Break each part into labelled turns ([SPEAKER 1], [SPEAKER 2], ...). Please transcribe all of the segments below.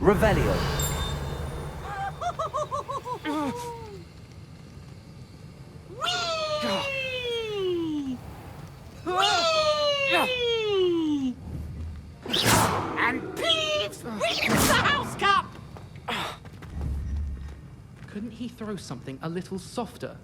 [SPEAKER 1] Revelio.
[SPEAKER 2] Whee! Whee! And Peeves wins the House Cup!
[SPEAKER 3] Couldn't he throw something a little softer?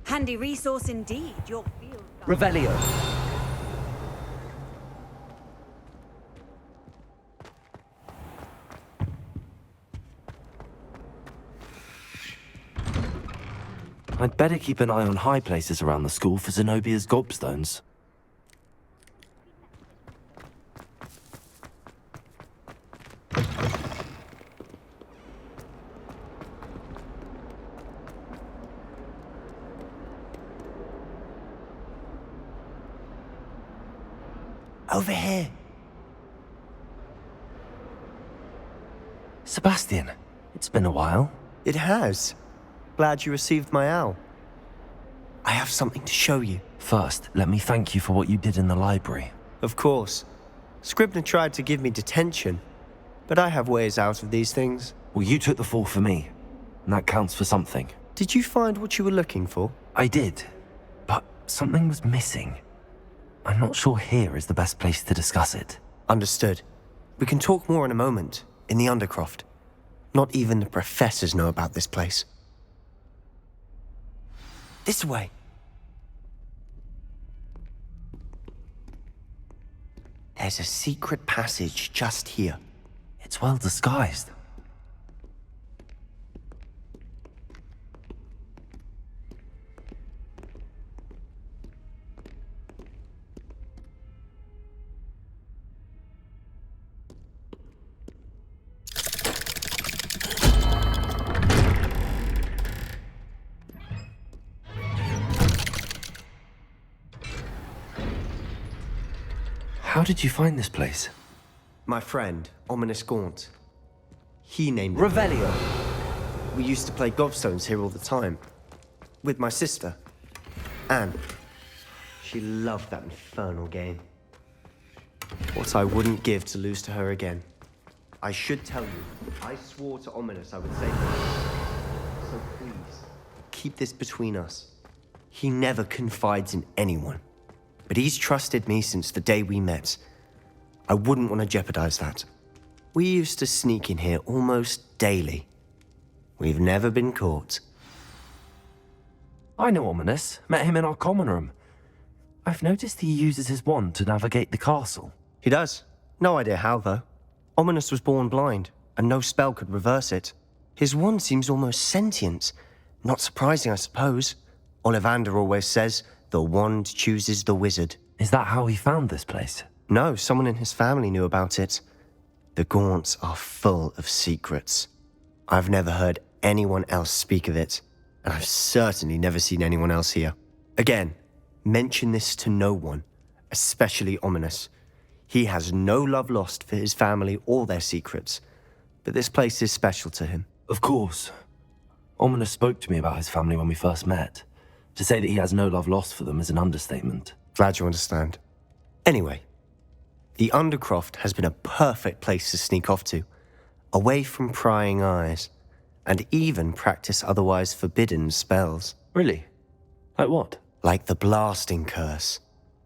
[SPEAKER 4] Handy resource indeed, your field guide.
[SPEAKER 1] Revelio.
[SPEAKER 5] I'd better keep an eye on high places around the school for Zenobia's gobstones. Over here. Sebastian, it's been a while.
[SPEAKER 6] It has. Glad you received my owl. I have something to show you.
[SPEAKER 5] First, let me thank you for what you did in the library.
[SPEAKER 6] Of course. Scribner tried to give me detention, but I have ways out of these things.
[SPEAKER 5] Well, you took the fall for me, and that counts for something.
[SPEAKER 6] Did you find what you were looking for?
[SPEAKER 5] I did, but something was missing. I'm not sure here is the best place to discuss it.
[SPEAKER 6] Understood. We can talk more in a moment, in the Undercroft. Not even the professors know about this place. This way. There's a secret passage just here.
[SPEAKER 5] It's well disguised. How did you find this place?
[SPEAKER 6] My friend, Ominous Gaunt. He named it.
[SPEAKER 5] Revelio.
[SPEAKER 6] We used to play gobstones here all the time. With my sister, Anne. She loved that infernal game. What I wouldn't give to lose to her again. I should tell you, I swore to Ominous I would save her. So please, keep this between us. He never confides in anyone. But he's trusted me since the day we met. I wouldn't want to jeopardize that. We used to sneak in here almost daily. We've never been caught.
[SPEAKER 5] I know Ominous. Met him in our common room. I've noticed he uses his wand to navigate the castle.
[SPEAKER 6] He does. No idea how, though. Ominous was born blind, and no spell could reverse it. His wand seems almost sentient. Not surprising, I suppose. Ollivander always says, the wand chooses the wizard.
[SPEAKER 5] Is that how he found this place?
[SPEAKER 6] No, someone in his family knew about it. The Gaunts are full of secrets. I've never heard anyone else speak of it, and I've certainly never seen anyone else here. Again, mention this to no one, especially Ominous. He has no love lost for his family or their secrets, but this place is special to him.
[SPEAKER 5] Of course. Ominous spoke to me about his family when we first met. To say that he has no love lost for them is an understatement.
[SPEAKER 6] Glad you understand. Anyway, the Undercroft has been a perfect place to sneak off to, away from prying eyes, and even practice otherwise forbidden spells.
[SPEAKER 5] Really? Like what?
[SPEAKER 6] Like the blasting curse.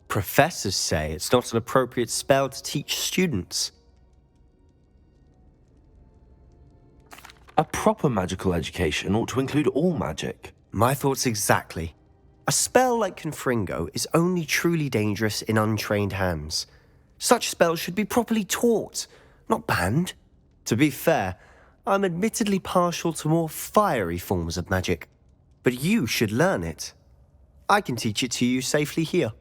[SPEAKER 6] Professors say it's not an appropriate spell to teach students.
[SPEAKER 5] A proper magical education ought to include all magic.
[SPEAKER 6] My thoughts exactly. A spell like Confringo is only truly dangerous in untrained hands. Such spells should be properly taught, not banned. To be fair, I'm admittedly partial to more fiery forms of magic. But you should learn it. I can teach it to you safely here.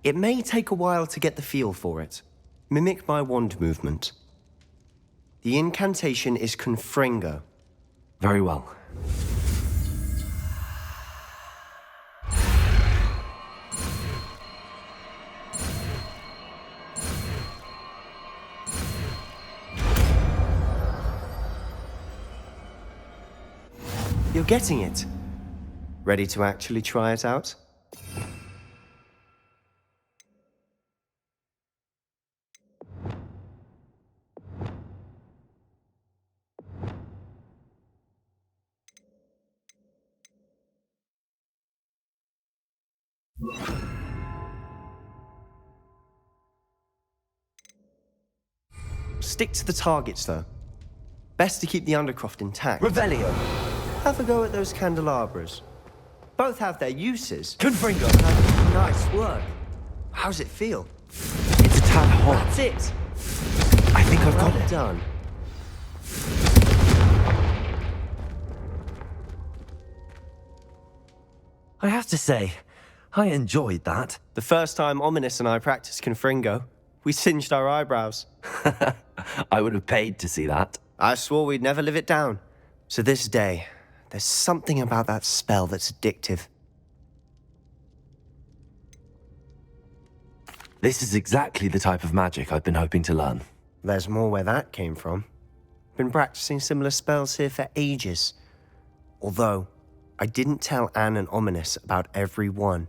[SPEAKER 6] It may take a while to get the feel for it. Mimic my wand movement. The incantation is Confringo.
[SPEAKER 5] Very well.
[SPEAKER 6] You're getting it. Ready to actually try it out? Stick to the targets, though. Best to keep the Undercroft intact.
[SPEAKER 5] Revelio.
[SPEAKER 6] Have a go at those candelabras. Both have their uses.
[SPEAKER 5] Confringo.
[SPEAKER 6] Nice work. How's it feel?
[SPEAKER 5] It's a tad hot.
[SPEAKER 6] That's it.
[SPEAKER 5] I think I've got
[SPEAKER 6] Well
[SPEAKER 5] it.
[SPEAKER 6] done.
[SPEAKER 5] I have to say, I enjoyed that.
[SPEAKER 6] The first time Ominous and I practiced Confringo, we singed our eyebrows.
[SPEAKER 5] I would have paid to see that.
[SPEAKER 6] I swore we'd never live it down. To this day, there's something about that spell that's addictive.
[SPEAKER 5] This is exactly the type of magic I've been hoping to learn.
[SPEAKER 6] There's more where that came from. Been practicing similar spells here for ages. Although, I didn't tell Anne and Ominous about every one.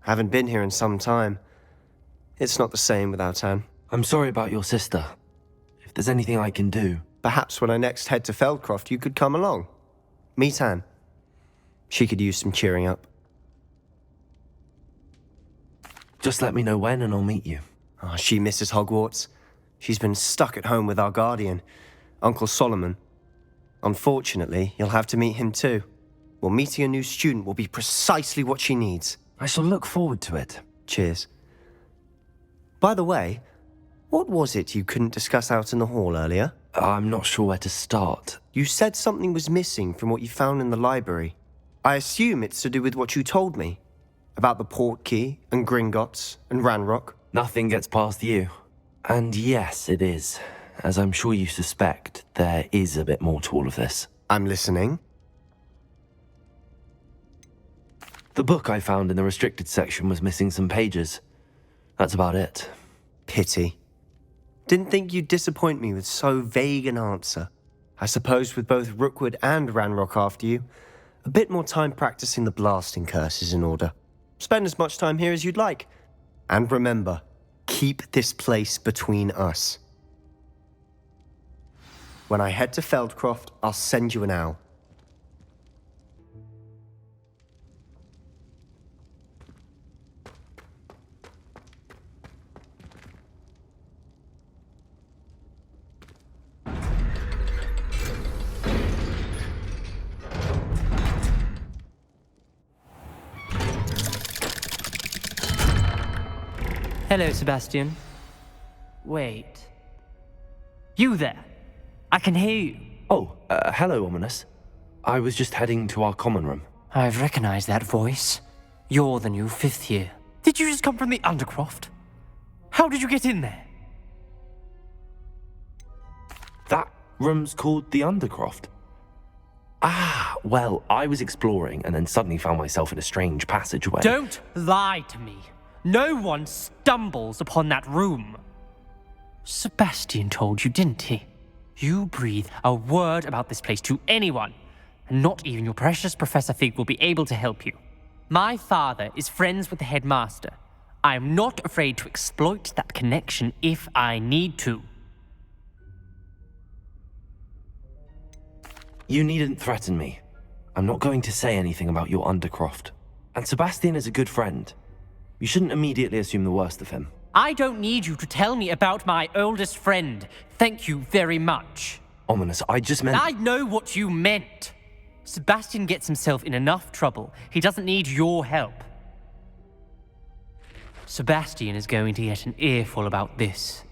[SPEAKER 6] Haven't been here in some time. It's not the same without Anne.
[SPEAKER 5] I'm sorry about your sister. If there's anything I can do...
[SPEAKER 6] Perhaps when I next head to Feldcroft, you could come along. Meet Anne. She could use some cheering up.
[SPEAKER 5] Just let me know when and I'll meet you.
[SPEAKER 6] Oh, she misses Hogwarts. She's been stuck at home with our guardian, Uncle Solomon. Unfortunately, you'll have to meet him too. Well, meeting a new student will be precisely what she needs.
[SPEAKER 5] I shall look forward to it.
[SPEAKER 6] Cheers. By the way, what was it you couldn't discuss out in the hall earlier?
[SPEAKER 5] I'm not sure where to start.
[SPEAKER 6] You said something was missing from what you found in the library. I assume it's to do with what you told me. About the Portkey, and Gringotts, and Ranrock.
[SPEAKER 5] Nothing gets past you. And yes, it is. As I'm sure you suspect, there is a bit more to all of this.
[SPEAKER 6] I'm listening.
[SPEAKER 5] The book I found in the restricted section was missing some pages. That's about it.
[SPEAKER 6] Pity. Didn't think you'd disappoint me with so vague an answer. I suppose with both Rookwood and Ranrock after you, a bit more time practicing the blasting curse is in order. Spend as much time here as you'd like. And remember, keep this place between us. When I head to Feldcroft, I'll send you an owl.
[SPEAKER 1] Hello, Sebastian. Wait. You there? I can hear you.
[SPEAKER 5] Oh, hello, Ominous. I was just heading to our common room.
[SPEAKER 1] I've recognized that voice. You're the new 5th year. Did you just come from the Undercroft? How did you get in there?
[SPEAKER 5] That room's called the Undercroft. Ah, well, I was exploring and then suddenly found myself in a strange passageway.
[SPEAKER 1] Don't lie to me. No one stumbles upon that room. Sebastian told you, didn't he? You breathe a word about this place to anyone, and not even your precious Professor Fig will be able to help you. My father is friends with the headmaster. I am not afraid to exploit that connection if I need to.
[SPEAKER 5] You needn't threaten me. I'm not going to say anything about your Undercroft. And Sebastian is a good friend. You shouldn't immediately assume the worst of him.
[SPEAKER 1] I don't need you to tell me about my oldest friend. Thank you very much.
[SPEAKER 5] Ominous, I just meant...
[SPEAKER 1] I know what you meant. Sebastian gets himself in enough trouble. He doesn't need your help. Sebastian is going to get an earful about this.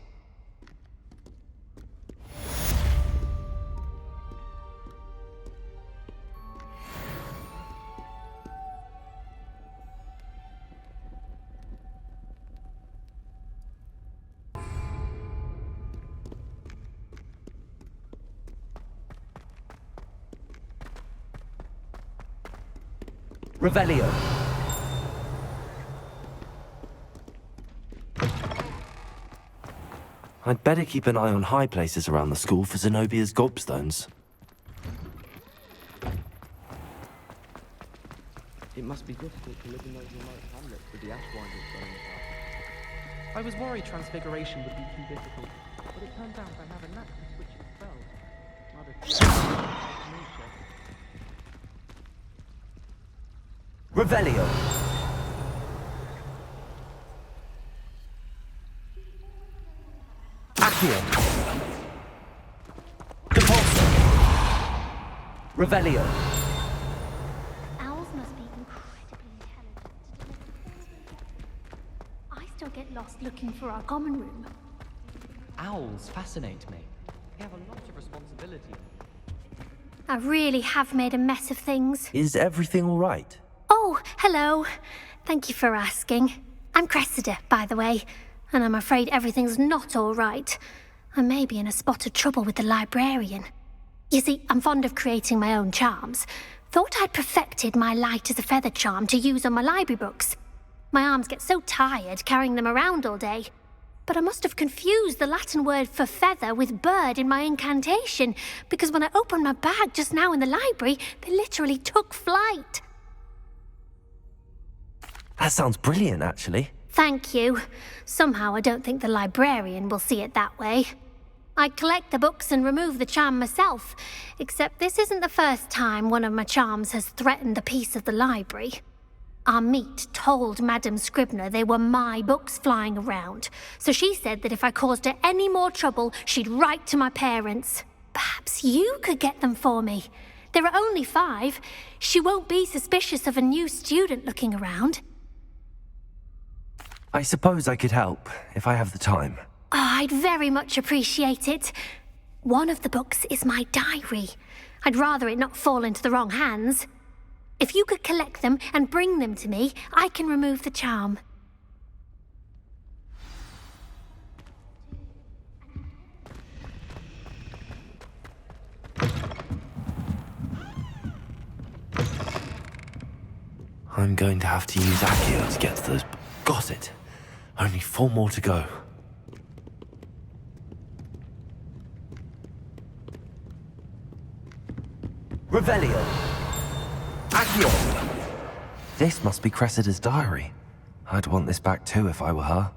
[SPEAKER 5] Revelio. I'd better keep an eye on high places around the school for Zenobia's gobstones.
[SPEAKER 7] It must be difficult to live in those remote hamlets with the Ashwinders going about.
[SPEAKER 3] I was worried transfiguration would be too difficult, but it turns out I have a knack for switching spells. Mother...
[SPEAKER 5] Revelio. Accio. Depulso. Revelio.
[SPEAKER 8] Owls must be incredibly intelligent. I still get lost looking for our common room.
[SPEAKER 3] Owls fascinate me. They have a lot of responsibility.
[SPEAKER 8] I really have made a mess of things.
[SPEAKER 5] Is everything all right?
[SPEAKER 8] Oh, hello. Thank you for asking. I'm Cressida, by the way, and I'm afraid everything's not all right. I may be in a spot of trouble with the librarian. You see, I'm fond of creating my own charms. Thought I'd perfected my light as a feather charm to use on my library books. My arms get so tired carrying them around all day. But I must have confused the Latin word for feather with bird in my incantation, because when I opened my bag just now in the library, they literally took flight.
[SPEAKER 5] That sounds brilliant, actually.
[SPEAKER 8] Thank you. Somehow I don't think the librarian will see it that way. I collect the books and remove the charm myself, except this isn't the first time one of my charms has threatened the peace of the library. Our meet told Madame Scribner they were my books flying around, so she said that if I caused her any more trouble, she'd write to my parents. Perhaps you could get them for me. There are only 5. She won't be suspicious of a new student looking around.
[SPEAKER 5] I suppose I could help, if I have the time.
[SPEAKER 8] Oh, I'd very much appreciate it. One of the books is my diary. I'd rather it not fall into the wrong hands. If you could collect them and bring them to me, I can remove the charm.
[SPEAKER 5] I'm going to have to use Accio to get to those. Got it. Only 4 more to go. Revelio. Accio. This must be Cressida's diary. I'd want this back too if I were her.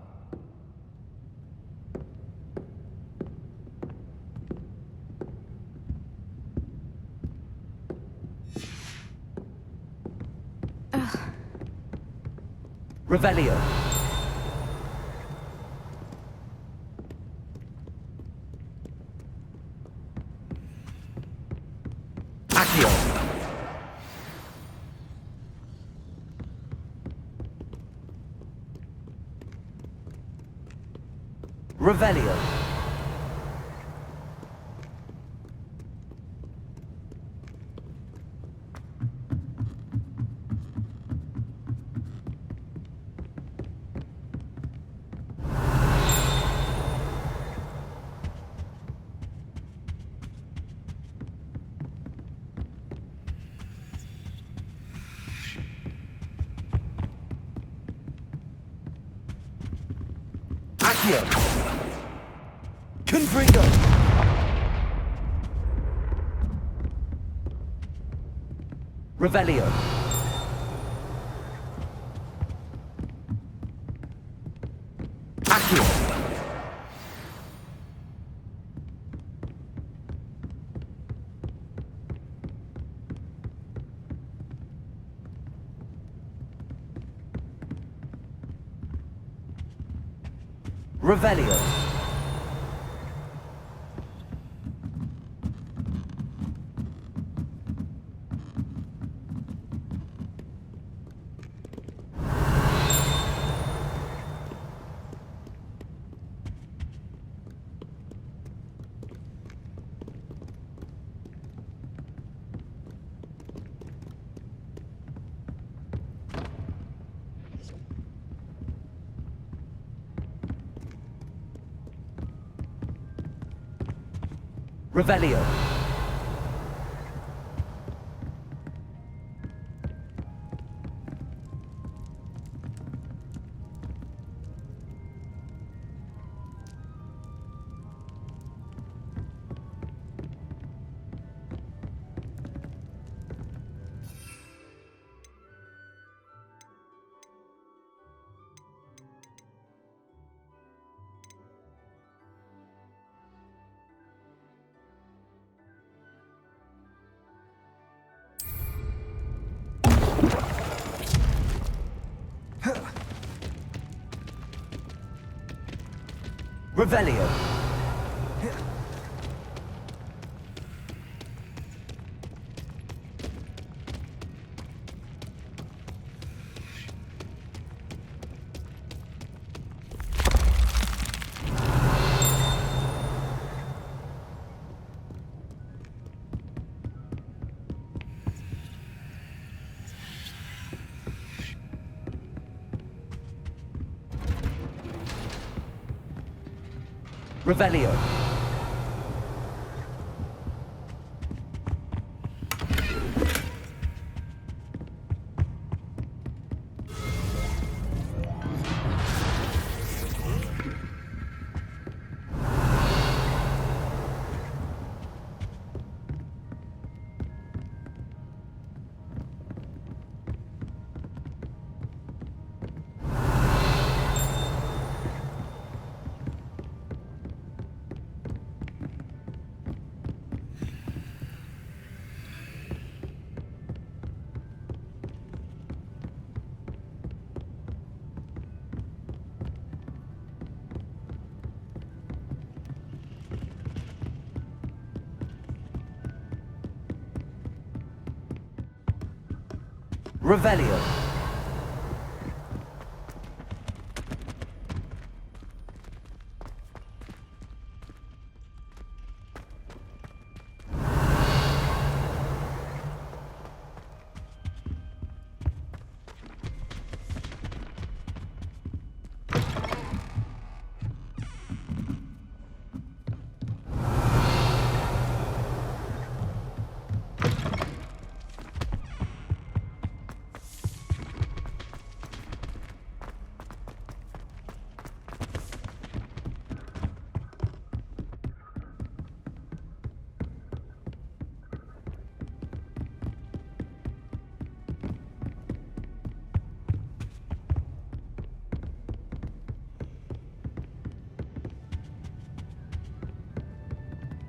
[SPEAKER 5] Revelio. Accio. Revelio. Accio. Confringo. Revelio. Accio. Revelio. Revelio. Revelio. Revelio. Revelio.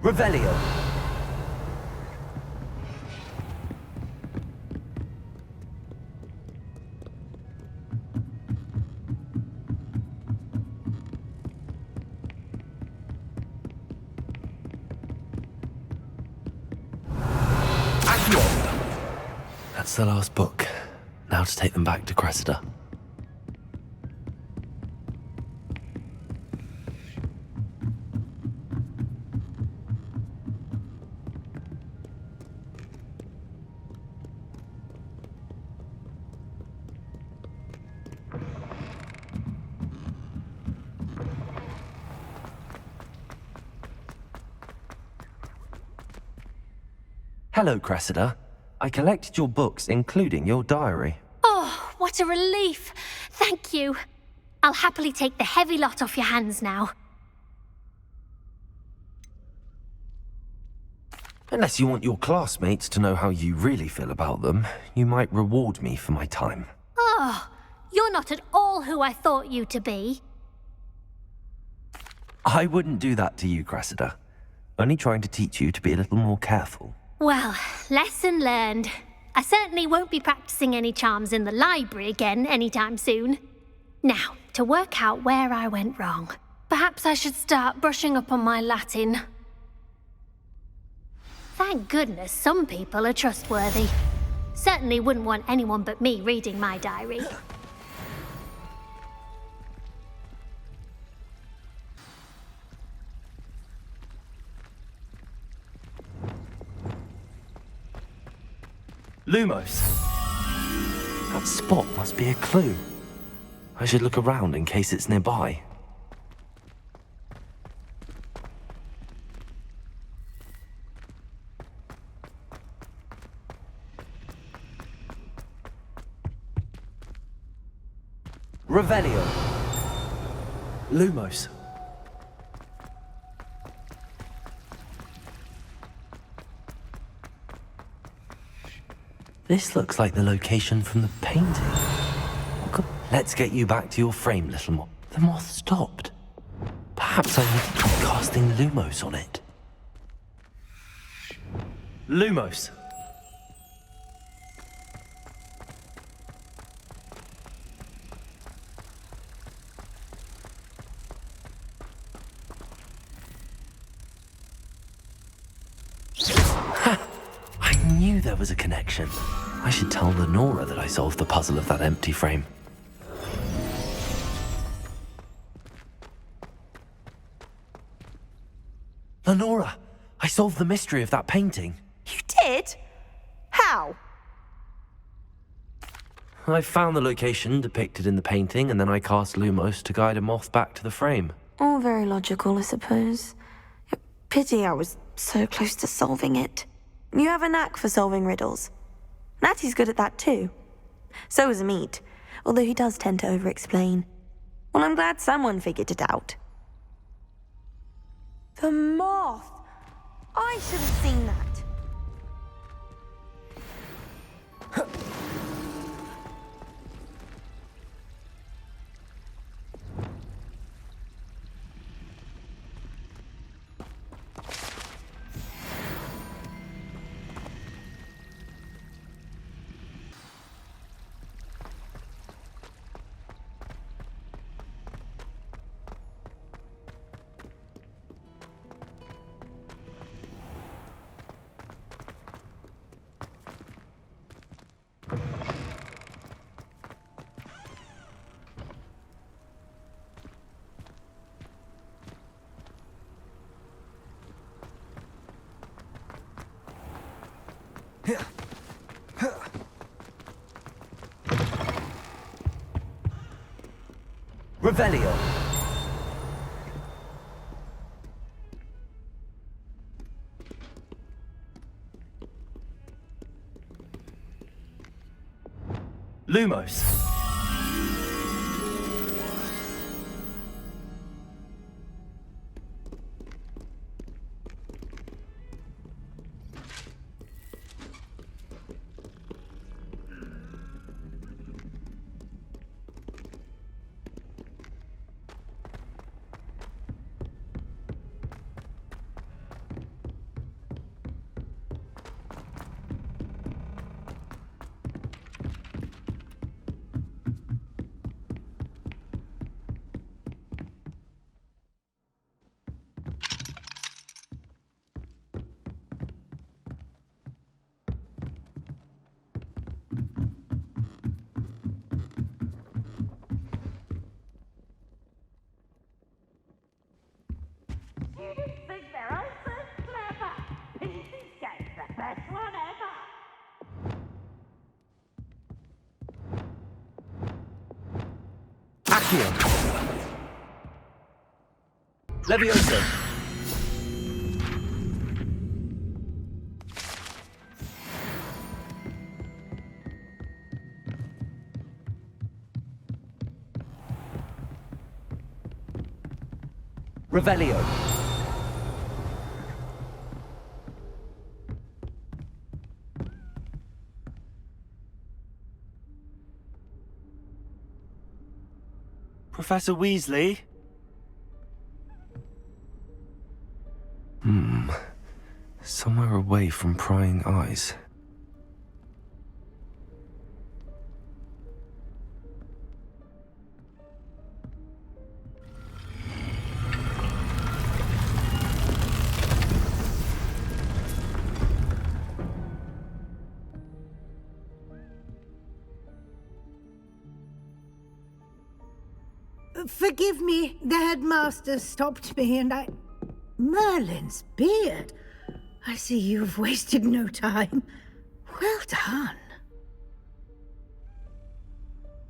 [SPEAKER 5] Revelio. That's the last book. Now to take them back to Cressida. Hello, Cressida. I collected your books, including your diary.
[SPEAKER 8] Oh, what a relief. Thank you. I'll happily take the heavy lot off your hands now.
[SPEAKER 5] Unless you want your classmates to know how you really feel about them, you might reward me for my time.
[SPEAKER 8] Oh, you're not at all who I thought you to be.
[SPEAKER 5] I wouldn't do that to you, Cressida. Only trying to teach you to be a little more careful.
[SPEAKER 8] Well, lesson learned. I certainly won't be practicing any charms in the library again anytime soon. Now, to work out where I went wrong. Perhaps I should start brushing up on my Latin. Thank goodness some people are trustworthy. Certainly wouldn't want anyone but me reading my diary.
[SPEAKER 5] Lumos. That spot must be a clue. I should look around in case it's nearby. Revelio. Lumos. This looks like the location from the painting. Let's get you back to your frame, little moth. The moth stopped. Perhaps I need to keep casting Lumos on it. Lumos. I knew there was a connection. I should tell Lenora that I solved the puzzle of that empty frame. Lenora, I solved the mystery of that painting.
[SPEAKER 9] You did? How?
[SPEAKER 5] I found the location depicted in the painting, and then I cast Lumos to guide a moth back to the frame.
[SPEAKER 9] All very logical, I suppose. Pity I was so close to solving it. You have a knack for solving riddles. Natty's good at that too. So is Amit, although he does tend to over-explain. Well, I'm glad someone figured it out. The moth! I should have seen that.
[SPEAKER 5] Revelio. Lumos. Accio. Levioso. Revelio.
[SPEAKER 6] Professor Weasley?
[SPEAKER 5] Somewhere away from prying eyes.
[SPEAKER 10] Forgive me, the headmaster stopped me and I... Merlin's beard. I see you've wasted no time. Well done.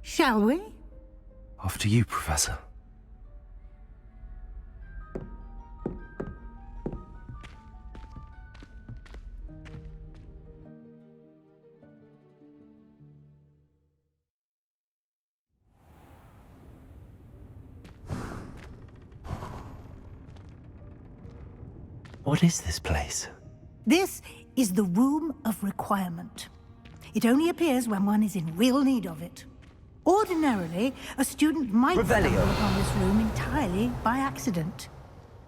[SPEAKER 10] Shall we?
[SPEAKER 5] After you, Professor. What is this place?
[SPEAKER 10] This is the Room of Requirement. It only appears when one is in real need of it. Ordinarily, a student might
[SPEAKER 5] Revelio.
[SPEAKER 10] stumble upon this room entirely by accident.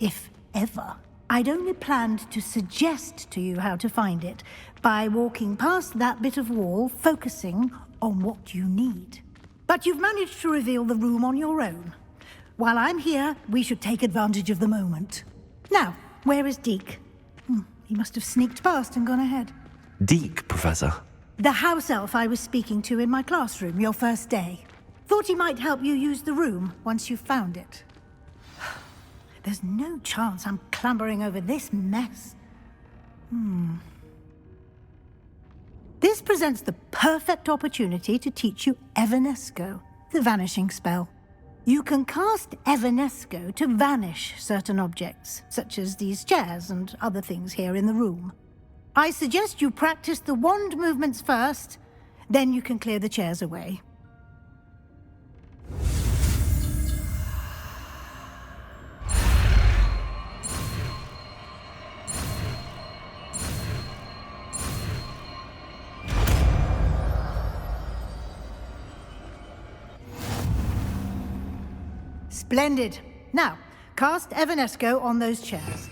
[SPEAKER 10] If ever. I'd only planned to suggest to you how to find it by walking past that bit of wall, focusing on what you need. But you've managed to reveal the room on your own. While I'm here, we should take advantage of the moment. Now, where is Deke? He must have sneaked past and gone ahead.
[SPEAKER 5] Deke, Professor.
[SPEAKER 10] The house elf I was speaking to in my classroom your first day. Thought he might help you use the room once you've found it. There's no chance I'm clambering over this mess. This presents the perfect opportunity to teach you Evanesco, the vanishing spell. You can cast Evanesco to vanish certain objects, such as these chairs and other things here in the room. I suggest you practice the wand movements first, then you can clear the chairs away. Splendid. Now, cast Evanesco on those chairs.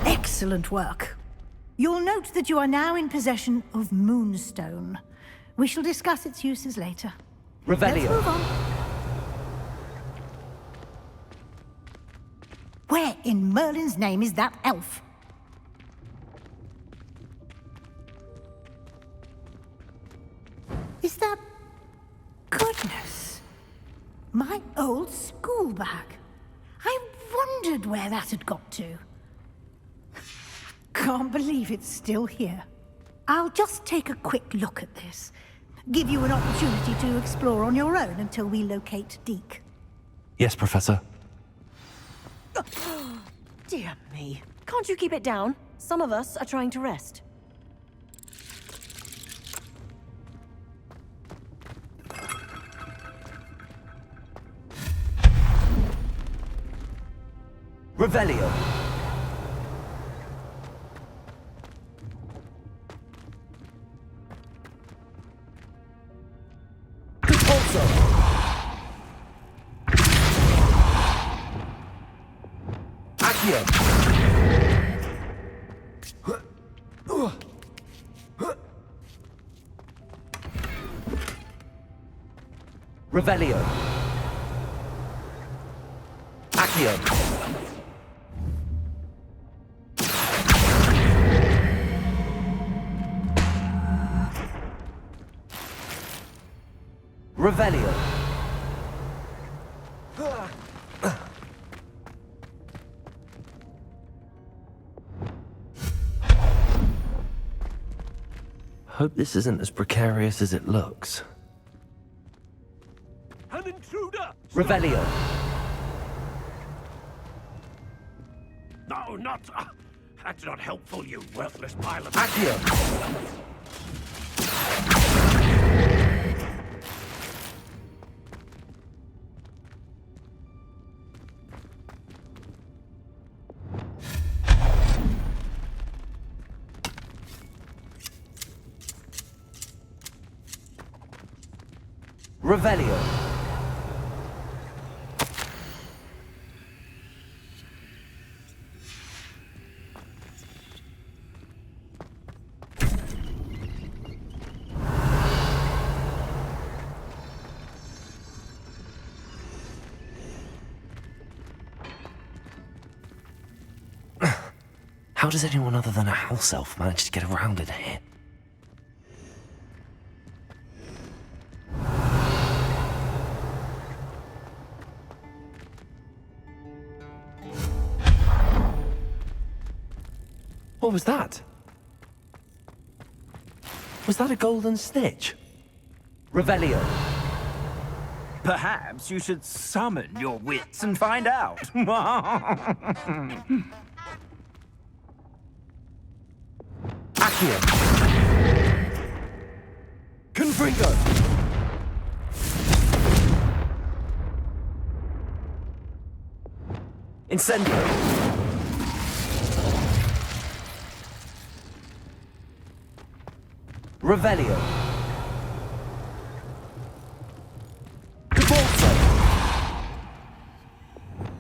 [SPEAKER 10] Excellent work. You'll note that you are now in possession of Moonstone. We shall discuss its uses later. Let's
[SPEAKER 5] Revelio.
[SPEAKER 10] move on. Where in Merlin's name is that elf? Is that... Goodness. My old school bag. I wondered where that had got to. Can't believe it's still here. I'll just take a quick look at this. Give you an opportunity to explore on your own until we locate Deke.
[SPEAKER 5] Yes, Professor.
[SPEAKER 11] Dear me. Can't you keep it down? Some of us are trying to rest.
[SPEAKER 5] Revelio. Accio. Revelio. Accio. Revelio. Hope this isn't as precarious as it looks.
[SPEAKER 12] An intruder!
[SPEAKER 5] Revelio!
[SPEAKER 12] No, not... that's not helpful, you worthless pile of...
[SPEAKER 5] Accio! Revelio. How does anyone other than a house elf manage to get around in here? What was that? Was that a golden snitch? Revelio.
[SPEAKER 13] Perhaps you should summon your wits and find out.
[SPEAKER 5] Accio. Confringo. Incendio. Revelio. Cabalso.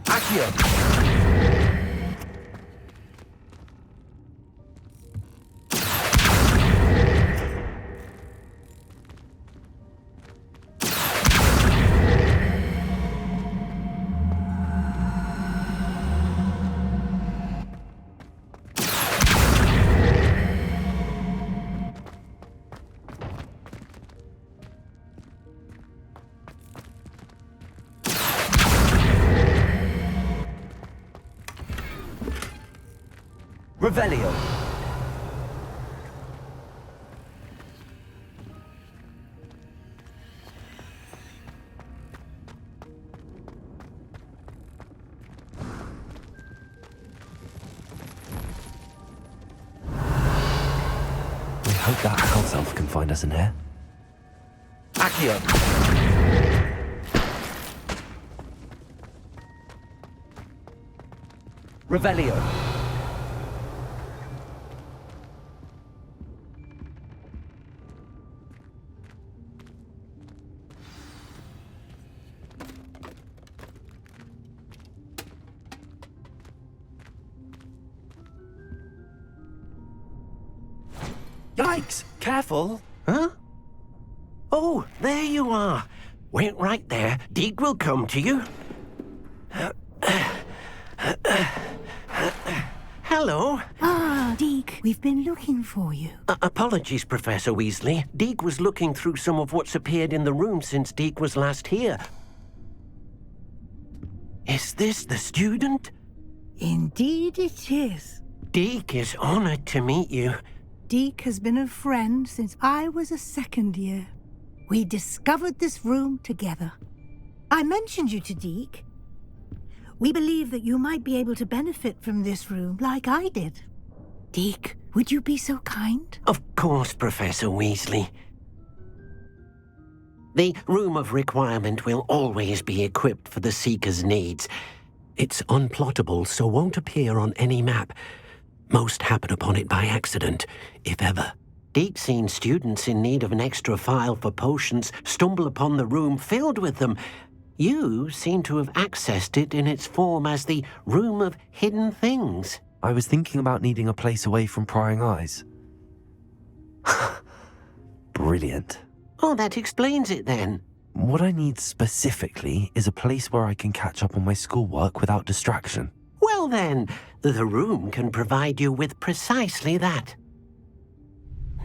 [SPEAKER 5] Accio. Revelio. We hope that house elf can find us in here. Accio. Revelio.
[SPEAKER 2] Yikes! Careful! Huh? Oh, there you are. Wait right there. Deke will come to you. Hello.
[SPEAKER 10] Ah, Deke, we've been looking for you.
[SPEAKER 2] Apologies, Professor Weasley. Deke was looking through some of what's appeared in the room since Deke was last here. Is this the student?
[SPEAKER 10] Indeed it is.
[SPEAKER 2] Deke is honored to meet you.
[SPEAKER 10] Deke has been a friend since I was a second year. We discovered this room together. I mentioned you to Deke. We believe that you might be able to benefit from this room like I did. Deke, would you be so kind?
[SPEAKER 2] Of course, Professor Weasley. The Room of Requirement will always be equipped for the Seeker's needs. It's unplottable, so won't appear on any map. Most happen upon it by accident, if ever. Deke's seen students in need of an extra file for potions stumble upon the room filled with them. You seem to have accessed it in its form as the Room of Hidden Things.
[SPEAKER 5] I was thinking about needing a place away from prying eyes. Brilliant.
[SPEAKER 2] Oh, that explains it then.
[SPEAKER 5] What I need specifically is a place where I can catch up on my schoolwork without distraction.
[SPEAKER 2] Well then, the room can provide you with precisely that.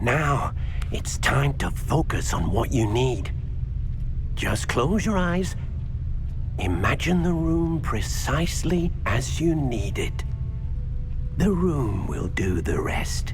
[SPEAKER 2] Now, it's time to focus on what you need. Just close your eyes. Imagine the room precisely as you need it. The room will do the rest.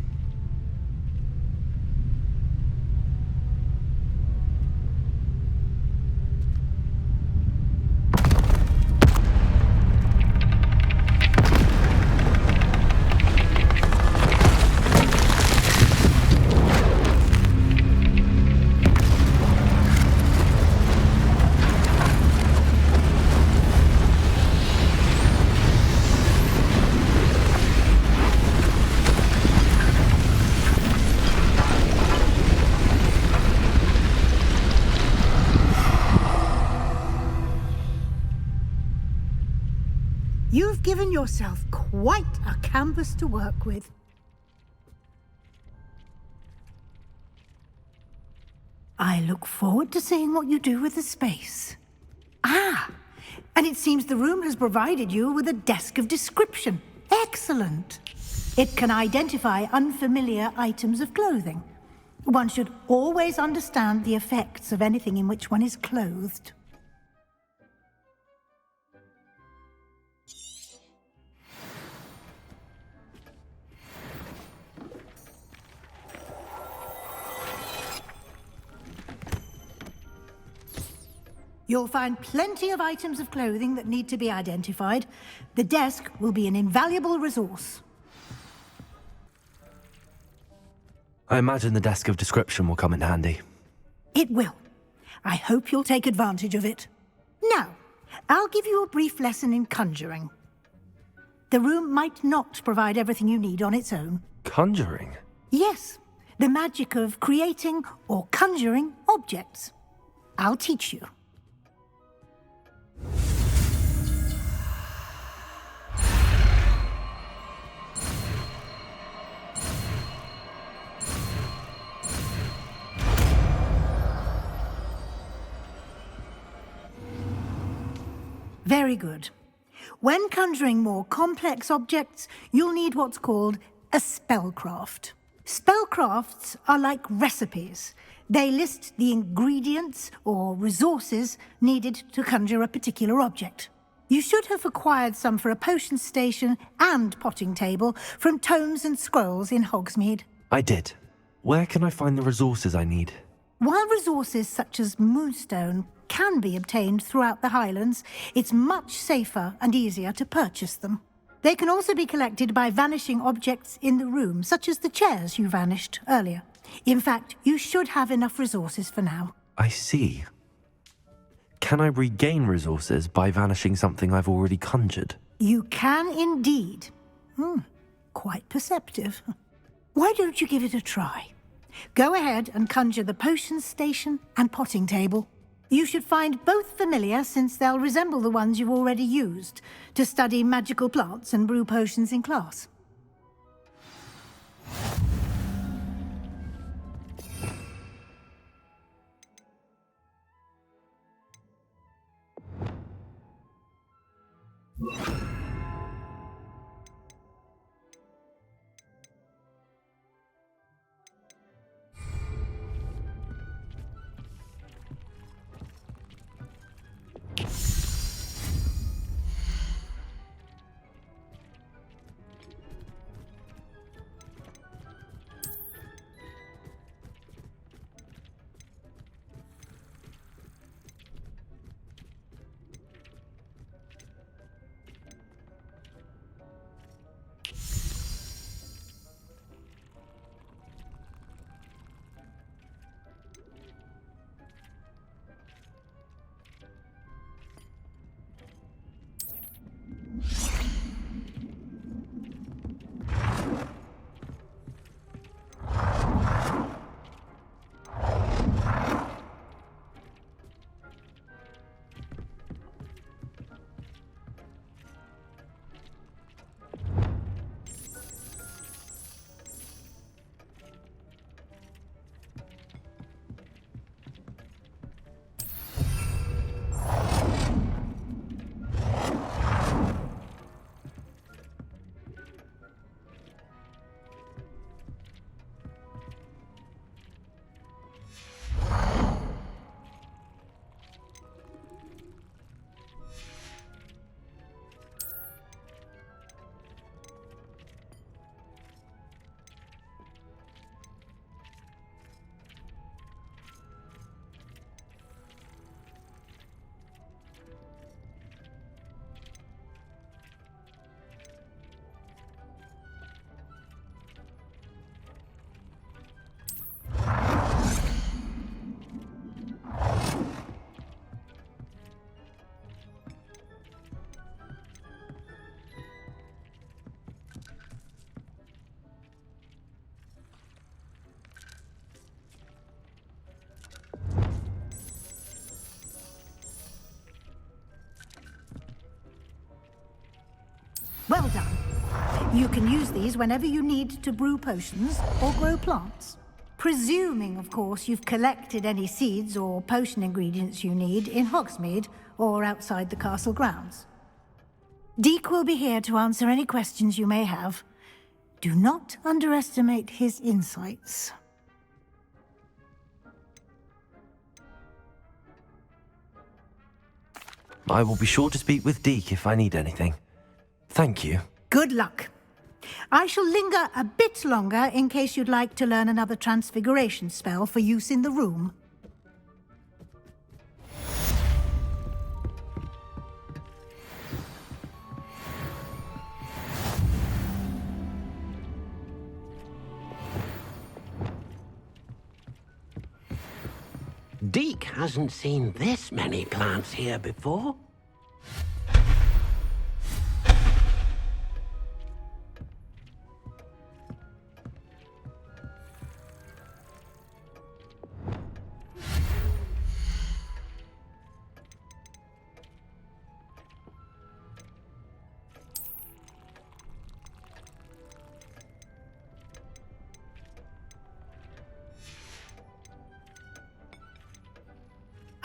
[SPEAKER 10] yourself quite a canvas to work with. I look forward to seeing what you do with the space. Ah, and it seems the room has provided you with a desk of description. Excellent. It can identify unfamiliar items of clothing. One should always understand the effects of anything in which one is clothed. You'll find plenty of items of clothing that need to be identified. The desk will be an invaluable resource.
[SPEAKER 5] I imagine the desk of description will come in handy.
[SPEAKER 10] It will. I hope you'll take advantage of it. Now, I'll give you a brief lesson in conjuring. The room might not provide everything you need on its own.
[SPEAKER 5] Conjuring?
[SPEAKER 10] Yes, the magic of creating or conjuring objects. I'll teach you. Very good. When conjuring more complex objects, you'll need what's called a spellcraft. Spellcrafts are like recipes. They list the ingredients or resources needed to conjure a particular object. You should have acquired some for a potion station and potting table from tomes and scrolls in Hogsmeade.
[SPEAKER 5] I did. Where can I find the resources I need?
[SPEAKER 10] While resources such as moonstone can be obtained throughout the Highlands, it's much safer and easier to purchase them. They can also be collected by vanishing objects in the room, such as the chairs you vanished earlier. In fact, you should have enough resources for now.
[SPEAKER 5] I see. Can I regain resources by vanishing something I've already conjured?
[SPEAKER 10] You can indeed. Quite perceptive. Why don't you give it a try? Go ahead and conjure the potion station and potting table. You should find both familiar, since they'll resemble the ones you've already used to study magical plants and brew potions in class. You can use these whenever you need to brew potions or grow plants. Presuming, of course, you've collected any seeds or potion ingredients you need in Hogsmeade or outside the castle grounds. Deke will be here to answer any questions you may have. Do not underestimate his insights.
[SPEAKER 5] I will be sure to speak with Deke if I need anything. Thank you.
[SPEAKER 10] Good luck. I shall linger a bit longer in case you'd like to learn another transfiguration spell for use in the room.
[SPEAKER 2] Deke hasn't seen this many plants here before.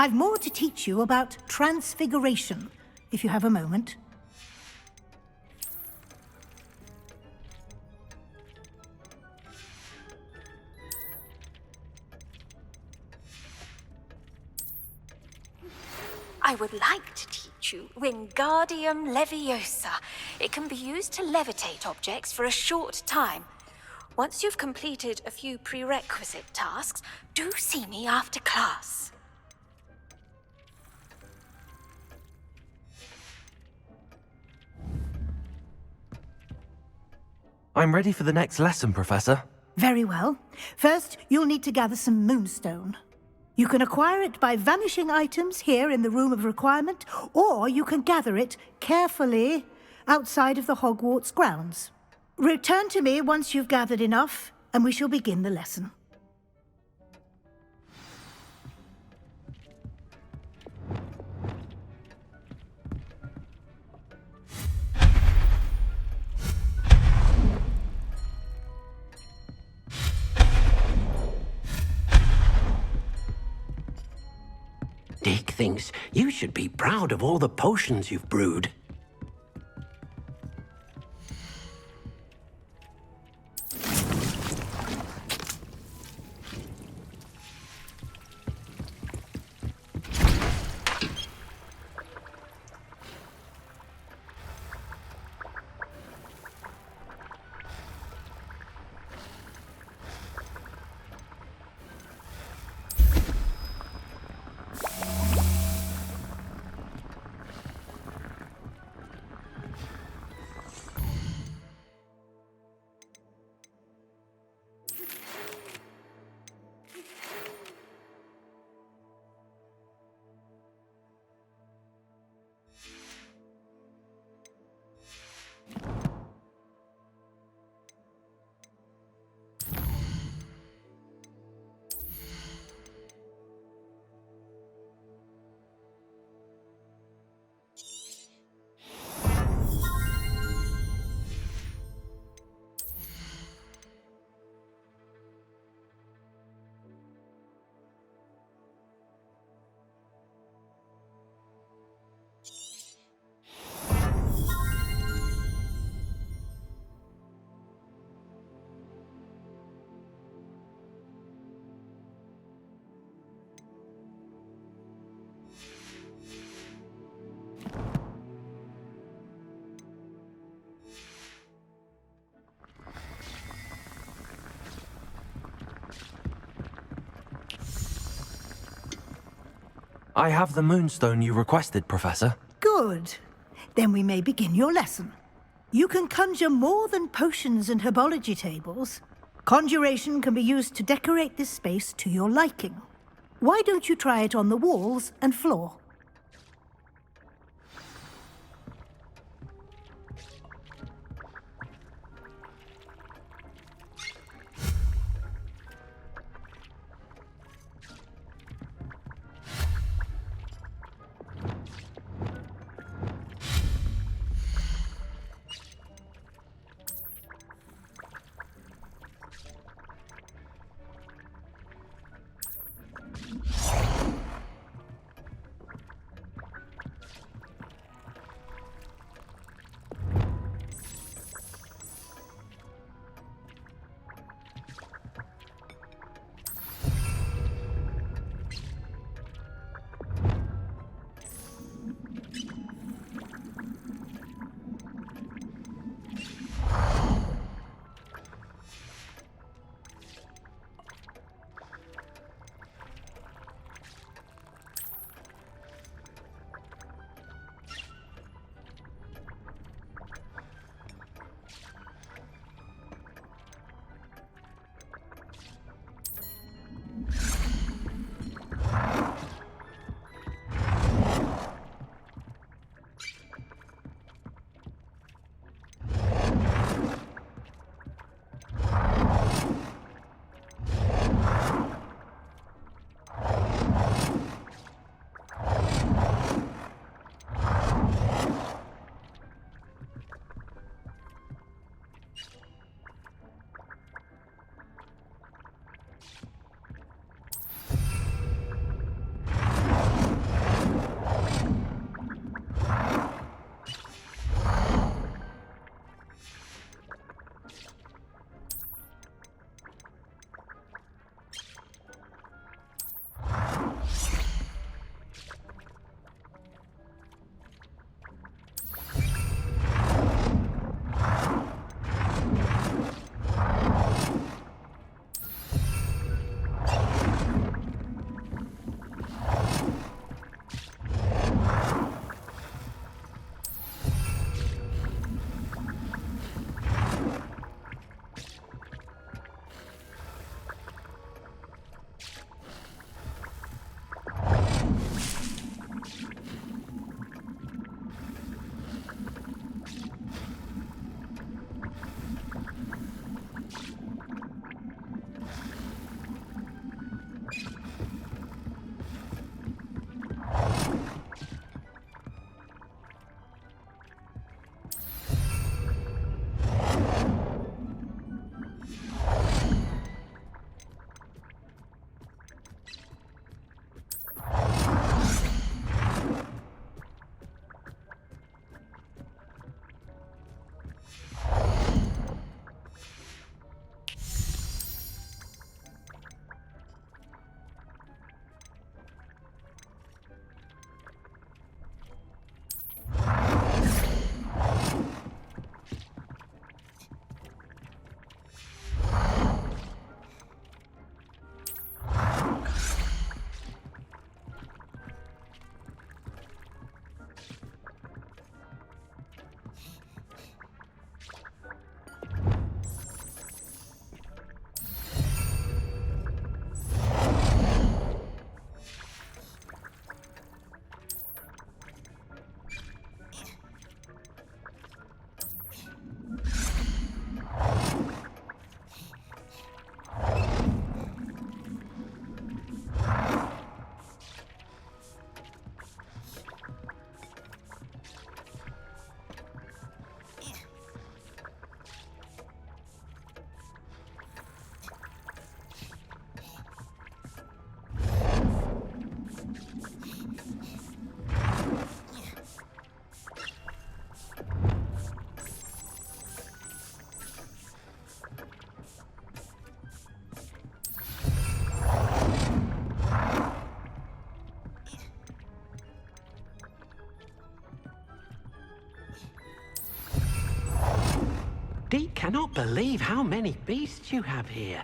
[SPEAKER 10] I've more to teach you about transfiguration, if you have a moment.
[SPEAKER 14] I would like to teach you Wingardium Leviosa. It can be used to levitate objects for a short time. Once you've completed a few prerequisite tasks, do see me after class.
[SPEAKER 5] I'm ready for the next lesson, Professor.
[SPEAKER 10] Very well. First, you'll need to gather some moonstone. You can acquire it by vanishing items here in the Room of Requirement, or you can gather it carefully outside of the Hogwarts grounds. Return to me once you've gathered enough, and we shall begin the lesson.
[SPEAKER 2] Deke thinks you should be proud of all the potions you've brewed.
[SPEAKER 5] I have the moonstone you requested, Professor.
[SPEAKER 10] Good. Then we may begin your lesson. You can conjure more than potions and herbology tables. Conjuration can be used to decorate this space to your liking. Why don't you try it on the walls and floor?
[SPEAKER 2] cannot believe how many beasts you have here.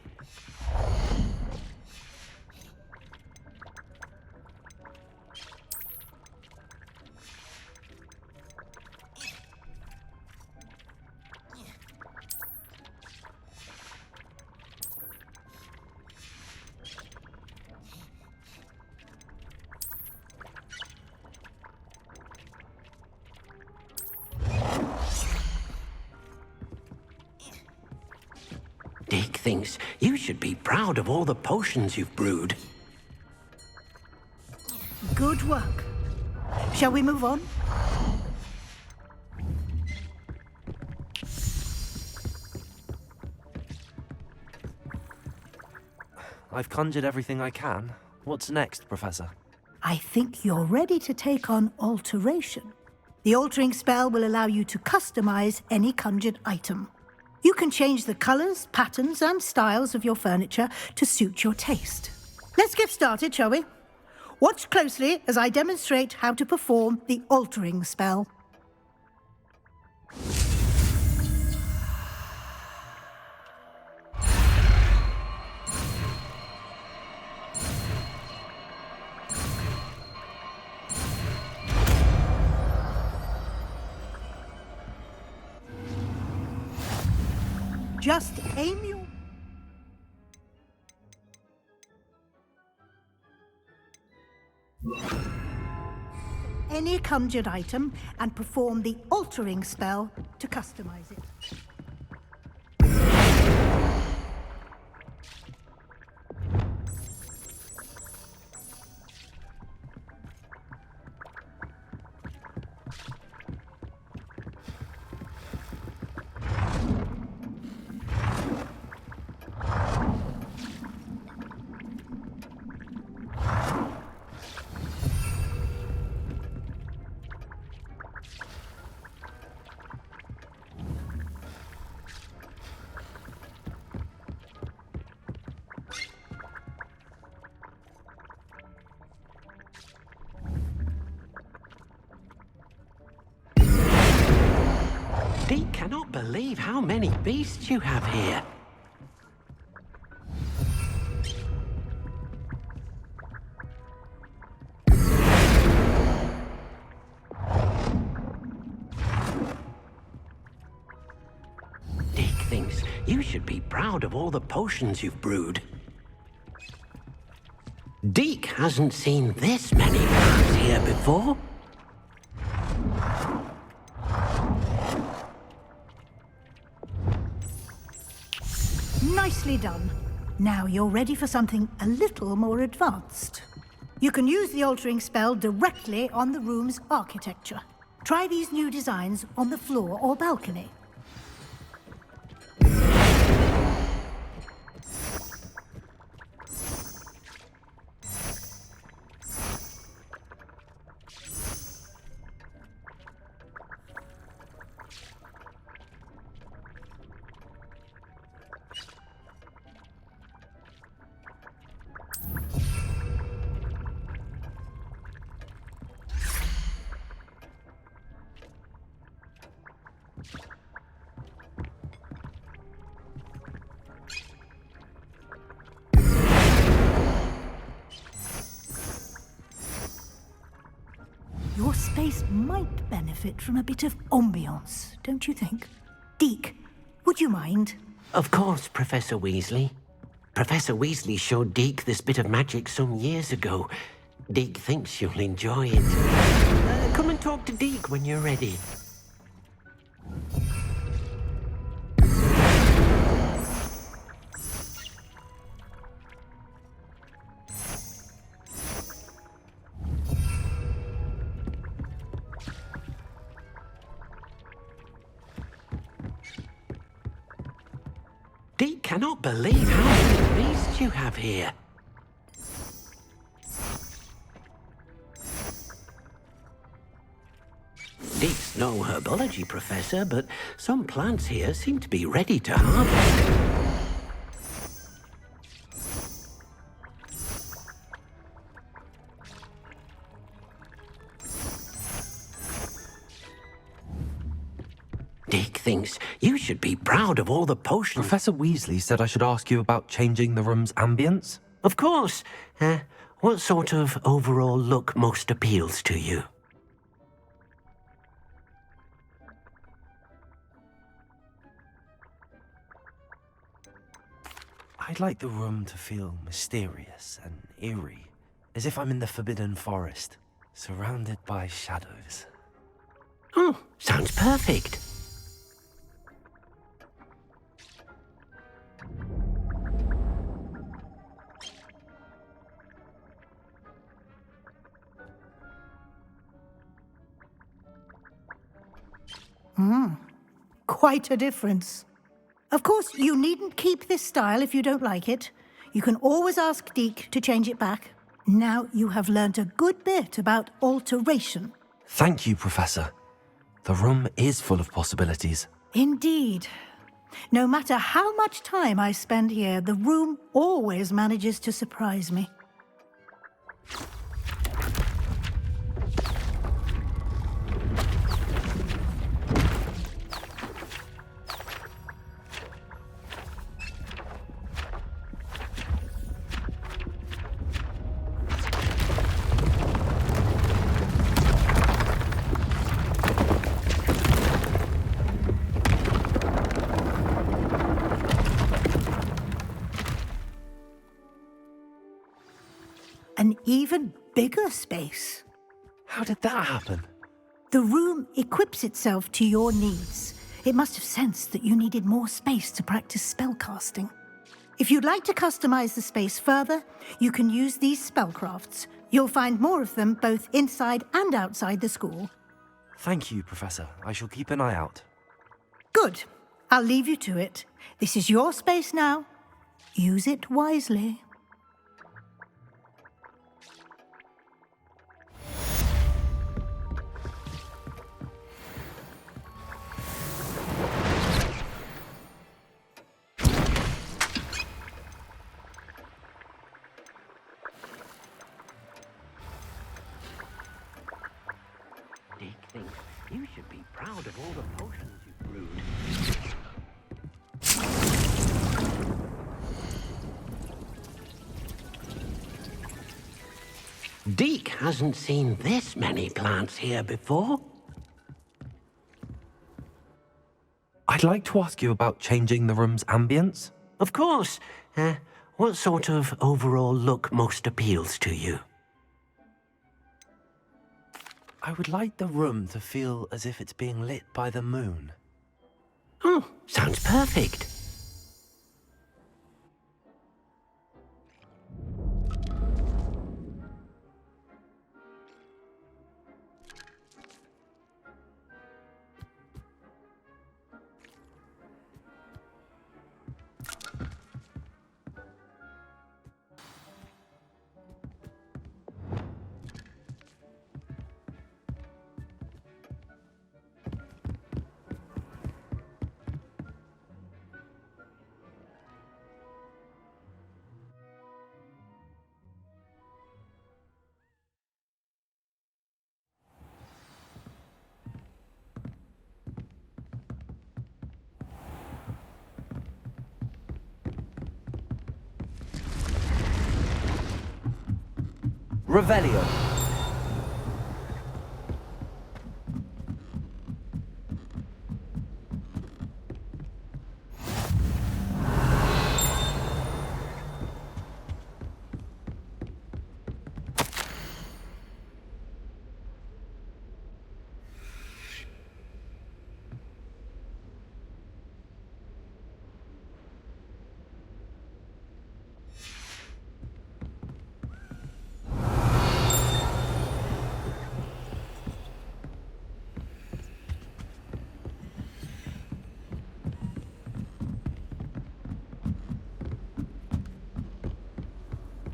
[SPEAKER 2] Dick thinks you should be proud of all the potions you've brewed.
[SPEAKER 10] Good work. Shall we move on?
[SPEAKER 5] I've conjured everything I can. What's next, Professor?
[SPEAKER 10] I think you're ready to take on alteration. The altering spell will allow you to customize any conjured item. You can change the colors, patterns, and styles of your furniture to suit your taste. Let's get started, shall we? Watch closely as I demonstrate how to perform the altering spell. Just aim your... any conjured item and perform the altering spell to customize it.
[SPEAKER 2] Deke cannot believe how many beasts you have here. Deke thinks you should be proud of all the potions you've brewed. Deke hasn't seen this many plants here before.
[SPEAKER 10] Nicely done. Now you're ready for something a little more advanced. You can use the altering spell directly on the room's architecture. Try these new designs on the floor or balcony. Your space might benefit from a bit of ambiance, don't you think? Deke, would you mind?
[SPEAKER 2] Of course, Professor Weasley. Professor Weasley showed Deke this bit of magic some years ago. Deke thinks you'll enjoy it. Come and talk to Deke when you're ready. Deke cannot believe how many beasts you have here. Deke's no herbology professor, but some plants here seem to be ready to harvest. Deke thinks you should be proud of all the potions.
[SPEAKER 5] Professor Weasley said I should ask you about changing the room's ambience.
[SPEAKER 2] Of course. What sort of overall look most appeals to you?
[SPEAKER 5] I'd like the room to feel mysterious and eerie, as if I'm in the Forbidden Forest, surrounded by shadows.
[SPEAKER 2] Oh, sounds perfect.
[SPEAKER 10] Quite a difference. Of course, you needn't keep this style if you don't like it. You can always ask Deke to change it back. Now you have learnt a good bit about alteration.
[SPEAKER 5] Thank you, Professor. The room is full of possibilities.
[SPEAKER 10] Indeed. No matter how much time I spend here, the room always manages to surprise me. An even bigger space.
[SPEAKER 5] How did that happen?
[SPEAKER 10] The room equips itself to your needs. It must have sensed that you needed more space to practice spellcasting. If you'd like to customize the space further, you can use these spellcrafts. You'll find more of them both inside and outside the school.
[SPEAKER 5] Thank you, Professor. I shall keep an eye out.
[SPEAKER 10] Good. I'll leave you to it. This is your space now. Use it wisely.
[SPEAKER 2] Deke thinks you should be proud of all the potions you've brewed. Deke hasn't seen this many plants here before.
[SPEAKER 5] I'd like to ask you about changing the room's ambience.
[SPEAKER 2] Of course. What sort of overall look most appeals to you?
[SPEAKER 5] I would like the room to feel as if it's being lit by the moon.
[SPEAKER 2] Oh, sounds perfect.
[SPEAKER 5] Revelio.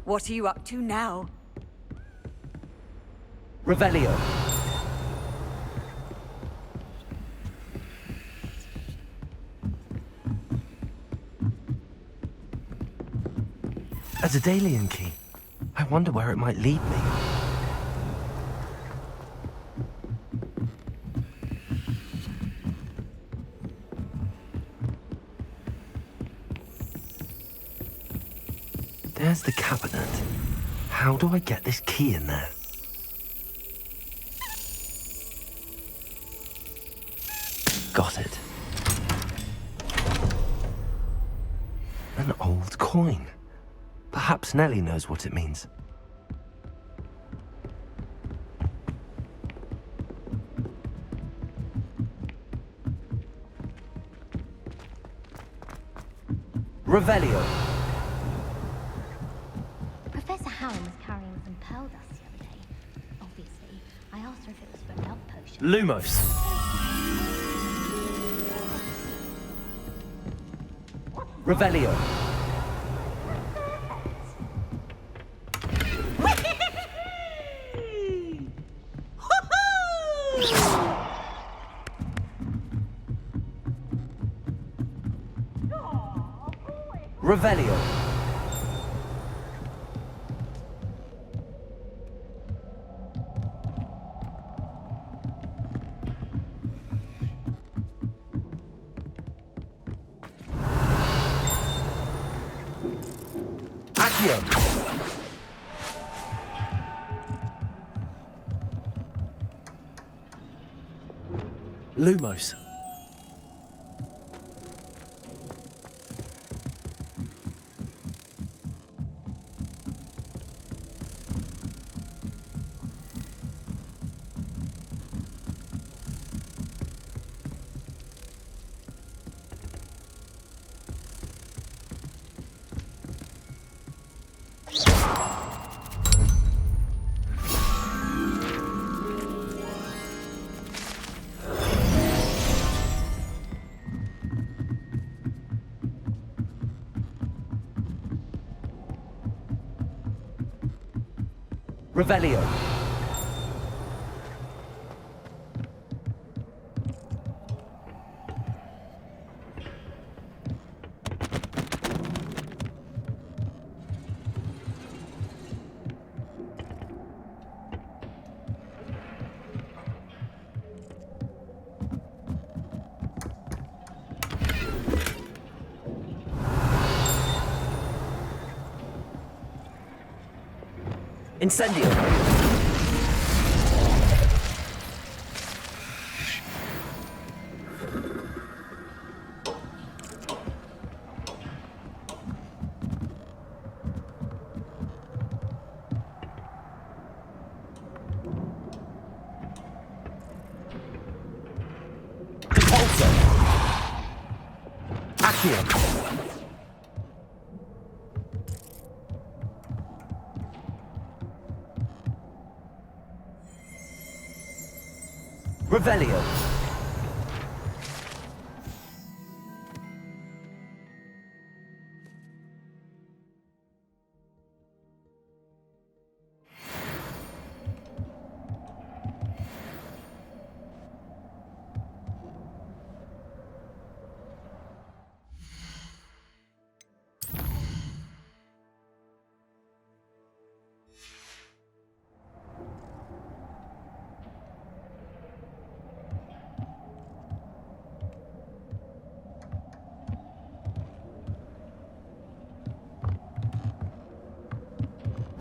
[SPEAKER 4] What are you up to now?
[SPEAKER 5] Revelio. A Daedalian key. I wonder where it might lead me. There's the cabinet. How do I get this key in there? Got it. An old coin. Perhaps Nellie knows what it means. Revelio.
[SPEAKER 8] Professor Hallam was carrying some pearl dust the other day. Obviously, I asked her if it was for a love potion.
[SPEAKER 1] Lumos.
[SPEAKER 5] Revelio. Revelio. Accio.
[SPEAKER 1] Lumos.
[SPEAKER 5] Revelio. Incendio. Repulsor. Accio. Revelio.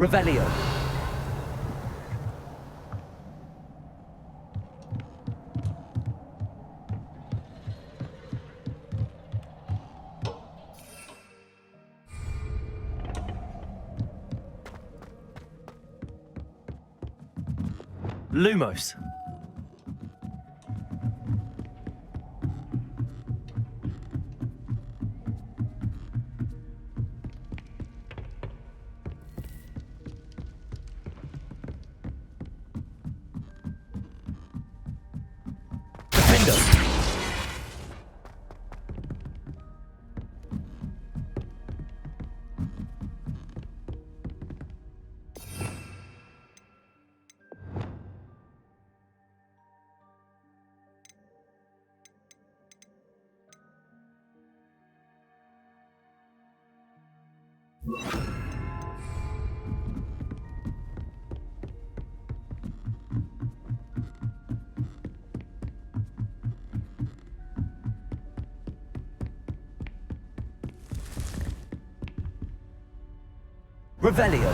[SPEAKER 5] Revelio.
[SPEAKER 1] Lumos.
[SPEAKER 5] Revelio.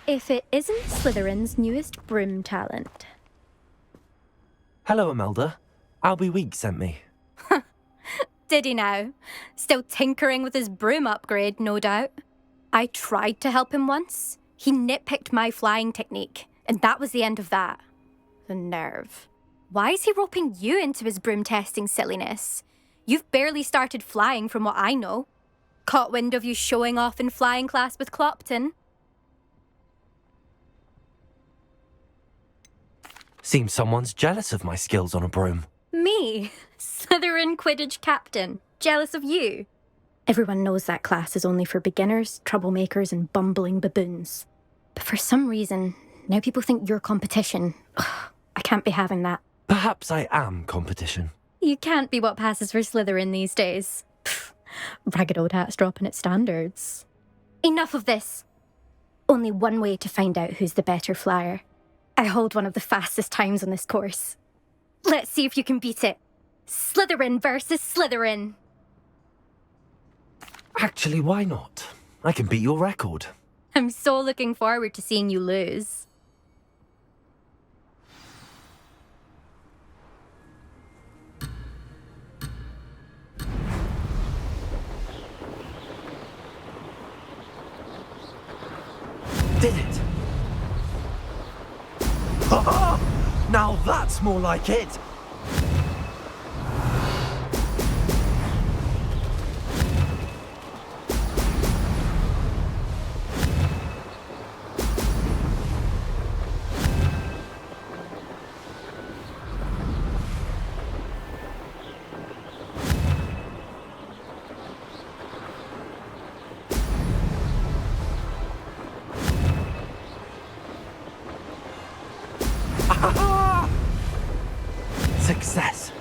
[SPEAKER 15] If it isn't Slytherin's newest broom talent.
[SPEAKER 5] Hello, Imelda. Albie Week sent me.
[SPEAKER 15] Did he now? Still tinkering with his broom upgrade, no doubt. I tried to help him once. He nitpicked my flying technique, and that was the end of that. The nerve. Why is he roping you into his broom testing silliness? You've barely started flying from what I know. Caught wind of you showing off in flying class with Clopton.
[SPEAKER 5] Seems someone's jealous of my skills on a broom.
[SPEAKER 15] Me? Slytherin Quidditch captain. Jealous of you? Everyone knows that class is only for beginners, troublemakers, and bumbling baboons. But for some reason, now people think you're competition. Ugh, I can't be having that.
[SPEAKER 5] Perhaps I am competition.
[SPEAKER 15] You can't be what passes for Slytherin these days. Pfft, ragged old hat's dropping its standards. Enough of this. Only one way to find out who's the better flyer. I hold one of the fastest times on this course. Let's see if you can beat it. Slytherin versus Slytherin.
[SPEAKER 5] Actually, why not? I can beat your record.
[SPEAKER 15] I'm so looking forward to seeing you lose.
[SPEAKER 5] Did it! Now that's more like it! Success.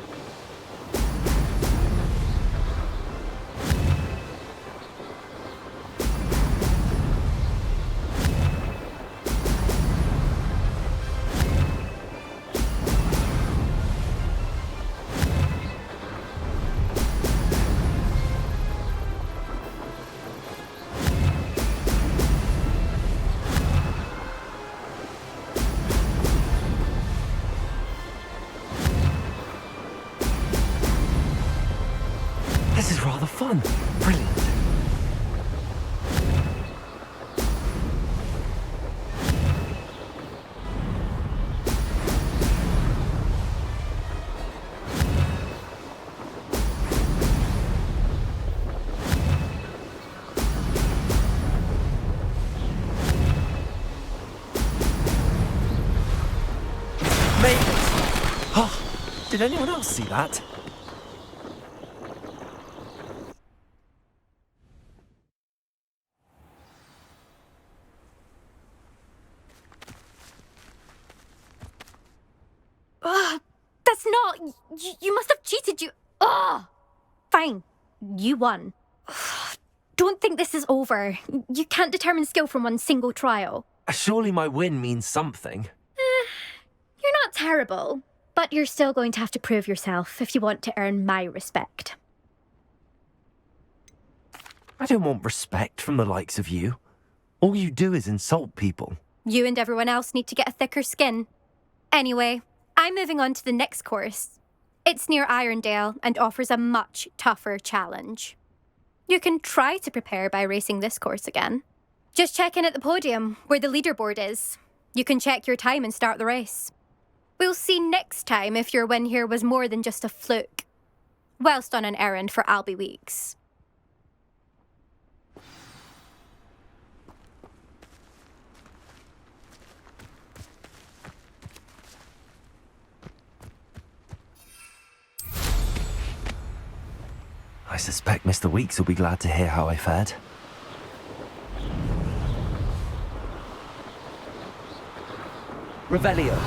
[SPEAKER 5] This is rather fun. Brilliant. Made it! Oh, did anyone else see that?
[SPEAKER 15] It's not. You must have cheated. Ugh! Fine. You won. Don't think this is over. You can't determine skill from one single trial.
[SPEAKER 5] Surely my win means something.
[SPEAKER 15] You're not terrible, but you're still going to have to prove yourself if you want to earn my respect.
[SPEAKER 5] I don't want respect from the likes of you. All you do is insult people.
[SPEAKER 15] You and everyone else need to get a thicker skin. Anyway, I'm moving on to the next course. It's near Irondale and offers a much tougher challenge. You can try to prepare by racing this course again. Just check in at the podium, where the leaderboard is. You can check your time and start the race. We'll see next time if your win here was more than just a fluke. Whilst on an errand for Albie Weeks.
[SPEAKER 5] I suspect Mr. Weeks will be glad to hear how I fared. Revelio.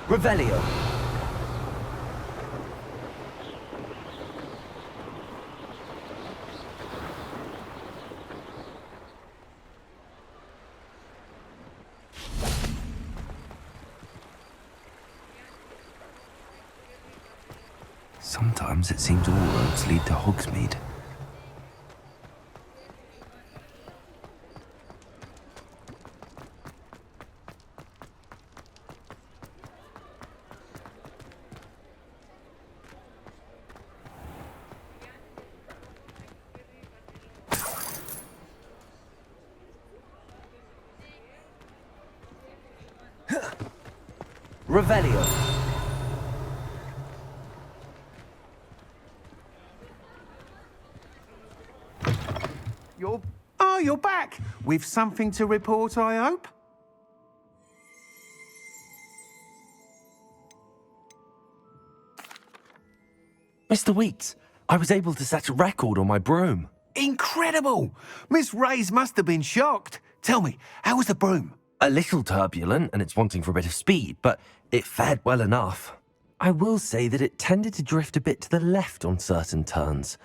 [SPEAKER 5] Revelio. Sometimes it seems all roads lead to Hogsmeade. Revelio.
[SPEAKER 16] You're back! With something to report, I hope?
[SPEAKER 5] Mr. Weeks, I was able to set a record on my broom.
[SPEAKER 16] Incredible! Miss Reyes must have been shocked. Tell me, how was the broom?
[SPEAKER 5] A little turbulent, and it's wanting for a bit of speed, but it fared well enough. I will say that it tended to drift a bit to the left on certain turns.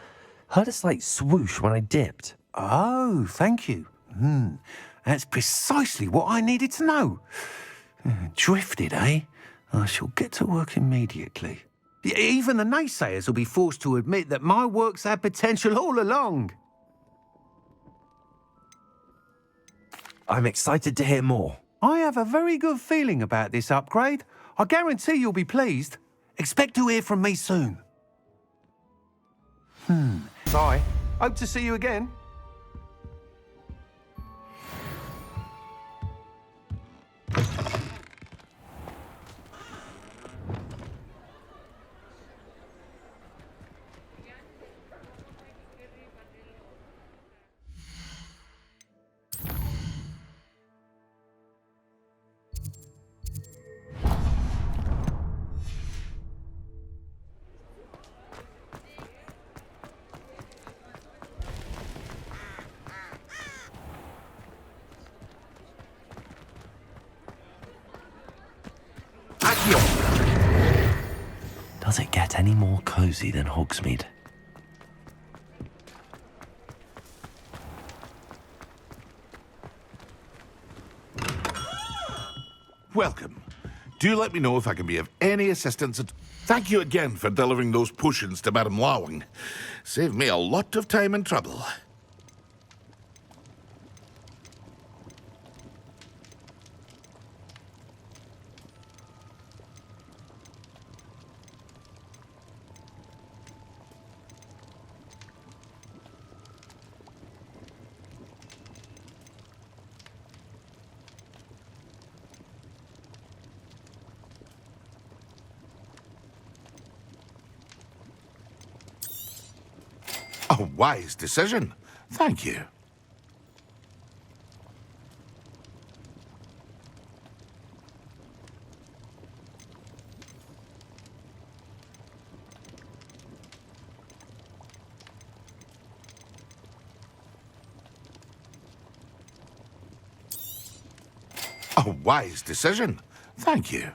[SPEAKER 5] Heard a slight swoosh when I dipped.
[SPEAKER 16] Oh, thank you. That's precisely what I needed to know. Drifted, eh? I shall get to work immediately. Even the naysayers will be forced to admit that my work's had potential all along.
[SPEAKER 5] I'm excited to hear more.
[SPEAKER 16] I have a very good feeling about this upgrade. I guarantee you'll be pleased. Expect to hear from me soon. Bye. Hope to see you again.
[SPEAKER 5] Does it get any more cozy than Hogsmeade?
[SPEAKER 12] Welcome. Do let me know if I can be of any assistance at... Thank you again for delivering those potions to Madame Lawing. Saved me a lot of time and trouble. A wise decision. Thank you. A wise decision. Thank you.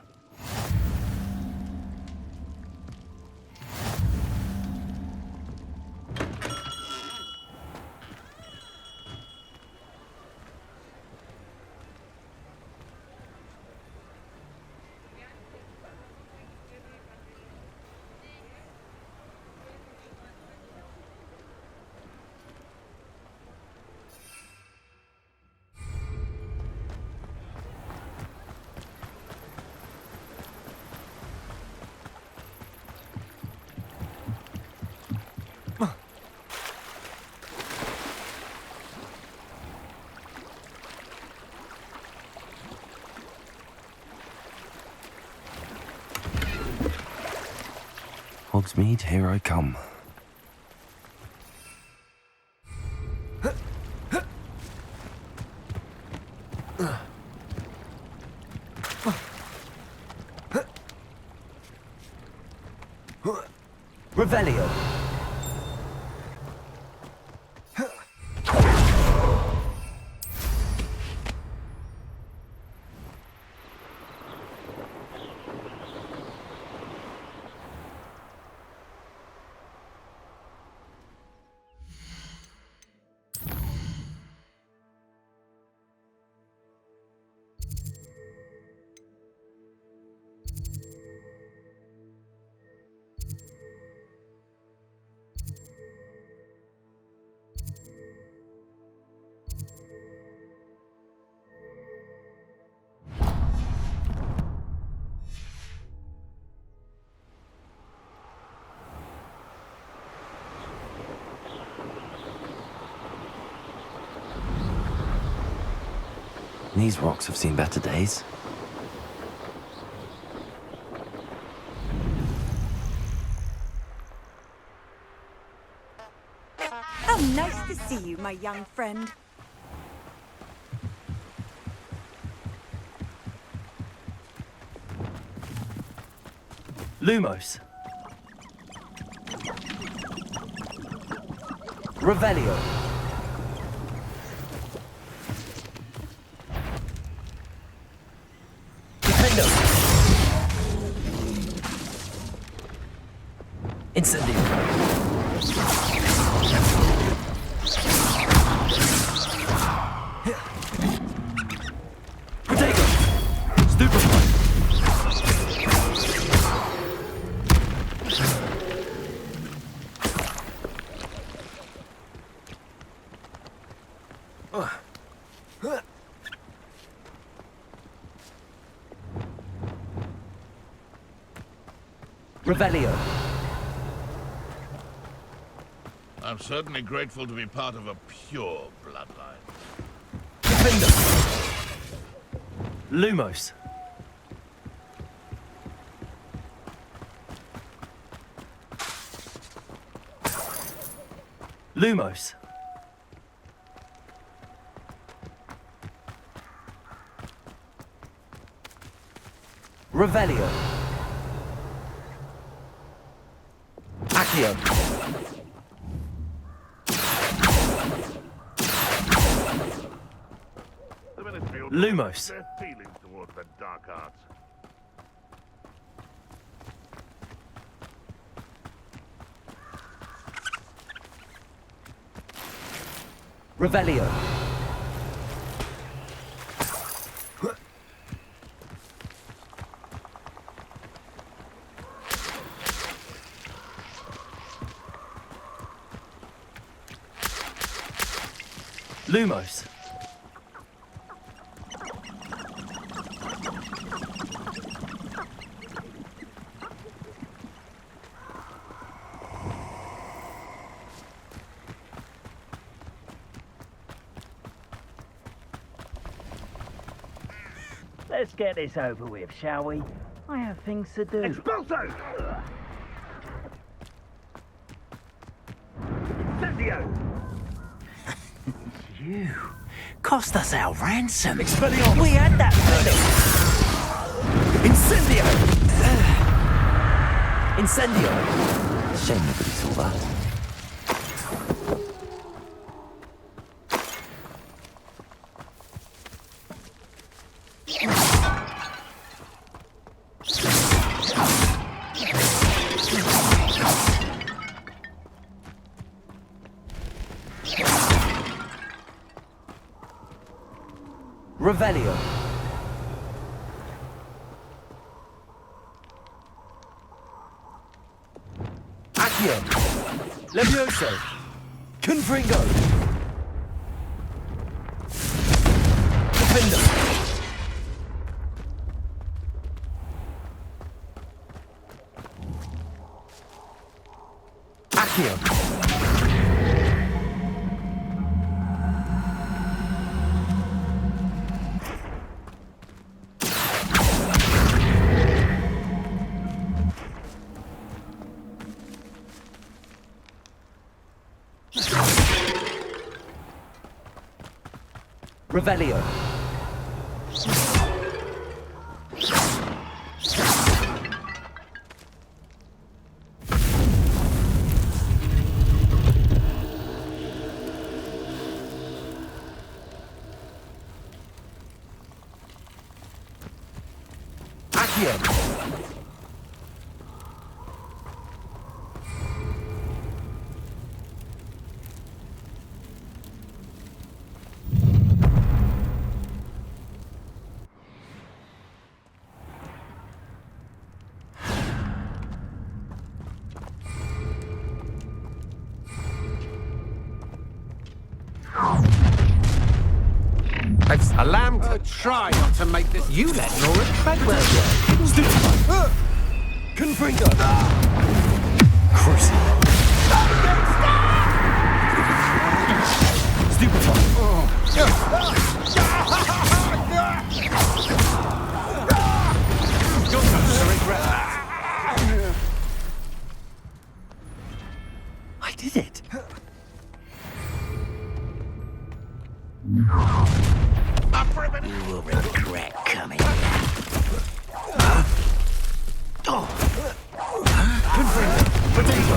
[SPEAKER 5] Hogsmeade, here I come. Revelio. These rocks have seen better days.
[SPEAKER 4] How nice to see you, my young friend.
[SPEAKER 5] Lumos. Revelio. Defendo. Incendio. Protego. Stupefy. Revelio.
[SPEAKER 12] I'm certainly grateful to be part of a pure bloodline.
[SPEAKER 5] Defender. Lumos. Lumos. Revelio. Accio. Lumos.
[SPEAKER 12] Their feelings towards the dark arts.
[SPEAKER 5] Revelio. Lumos.
[SPEAKER 13] Let's get this over with, shall we? I have things to do.
[SPEAKER 12] Expulso!
[SPEAKER 13] Incendio!
[SPEAKER 2] You cost us our ransom.
[SPEAKER 13] Expelliarmus!
[SPEAKER 2] We had that fellow.
[SPEAKER 5] Incendio! Incendio! Shame nobody saw that. Revelio. Accio. Levioso. Confringo. Defender. Accio. Revelio. Accio.
[SPEAKER 16] A lamb could try not to make this. You let Nora Treadwell go.
[SPEAKER 5] Stupefy. Confringo. Cruci. Stupefy.
[SPEAKER 16] You're going to regret that.
[SPEAKER 5] I did it.
[SPEAKER 2] You will regret coming here.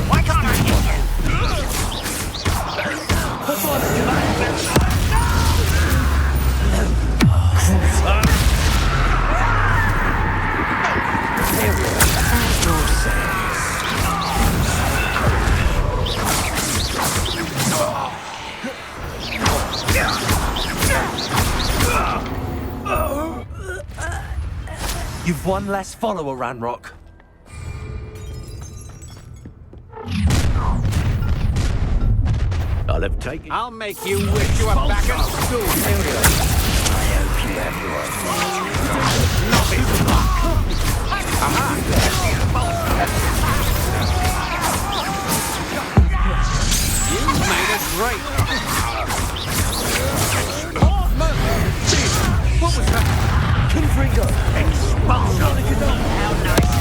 [SPEAKER 13] Why can't I hit you?
[SPEAKER 5] You've one less follower, Ranrock.
[SPEAKER 2] I'll have taken.
[SPEAKER 16] I'll make you wish you were back at school.
[SPEAKER 2] I hope you have
[SPEAKER 16] You made us great. What was that?
[SPEAKER 5] Confringo.
[SPEAKER 2] Expulsion. How nice.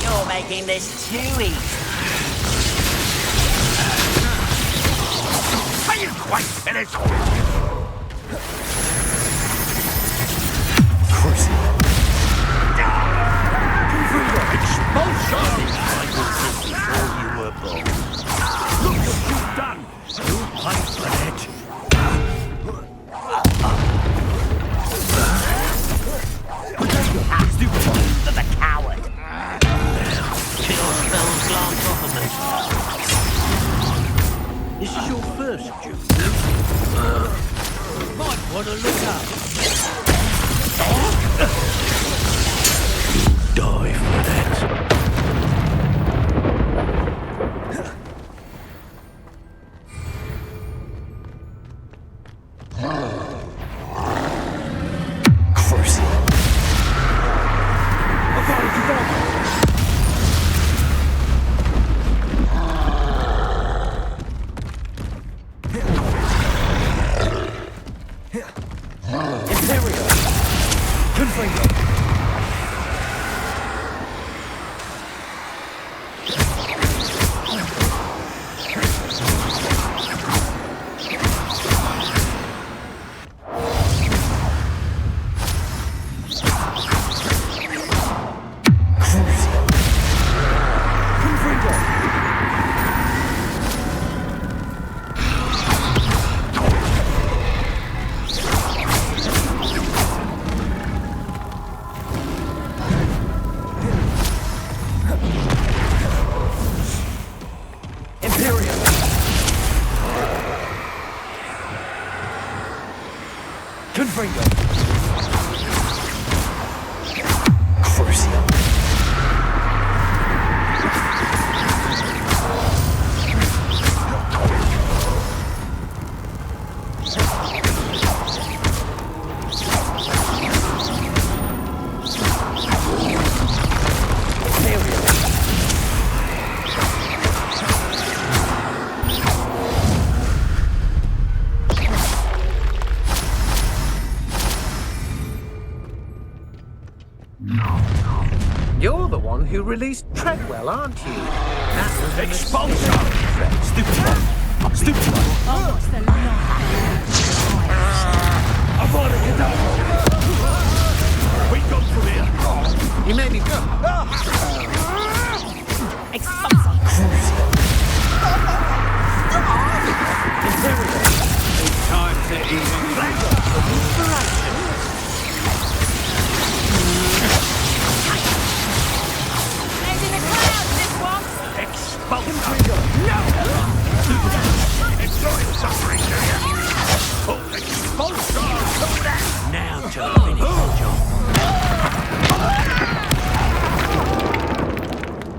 [SPEAKER 2] You're making this too easy.
[SPEAKER 12] Are you quite finished?
[SPEAKER 5] Cruci.
[SPEAKER 12] Expulsion! I will think before you were born. Look what you've done! You paid for it.
[SPEAKER 2] To the coward. Kill spells glance off of me. This is your first duty. Might want to look up. Die for that.
[SPEAKER 16] released Treadwell, aren't you?
[SPEAKER 17] Expulsion! Stupid one! Stupid one!
[SPEAKER 10] Oh, what's the
[SPEAKER 17] I've already get out! We go from here!
[SPEAKER 16] You made me go.
[SPEAKER 11] Expulsion!
[SPEAKER 17] It's time to even
[SPEAKER 11] Head in the clouds, this one!
[SPEAKER 17] Expulsion! No! Enjoy suffering, do you? Oh, expulsion!
[SPEAKER 2] Now to finish the job.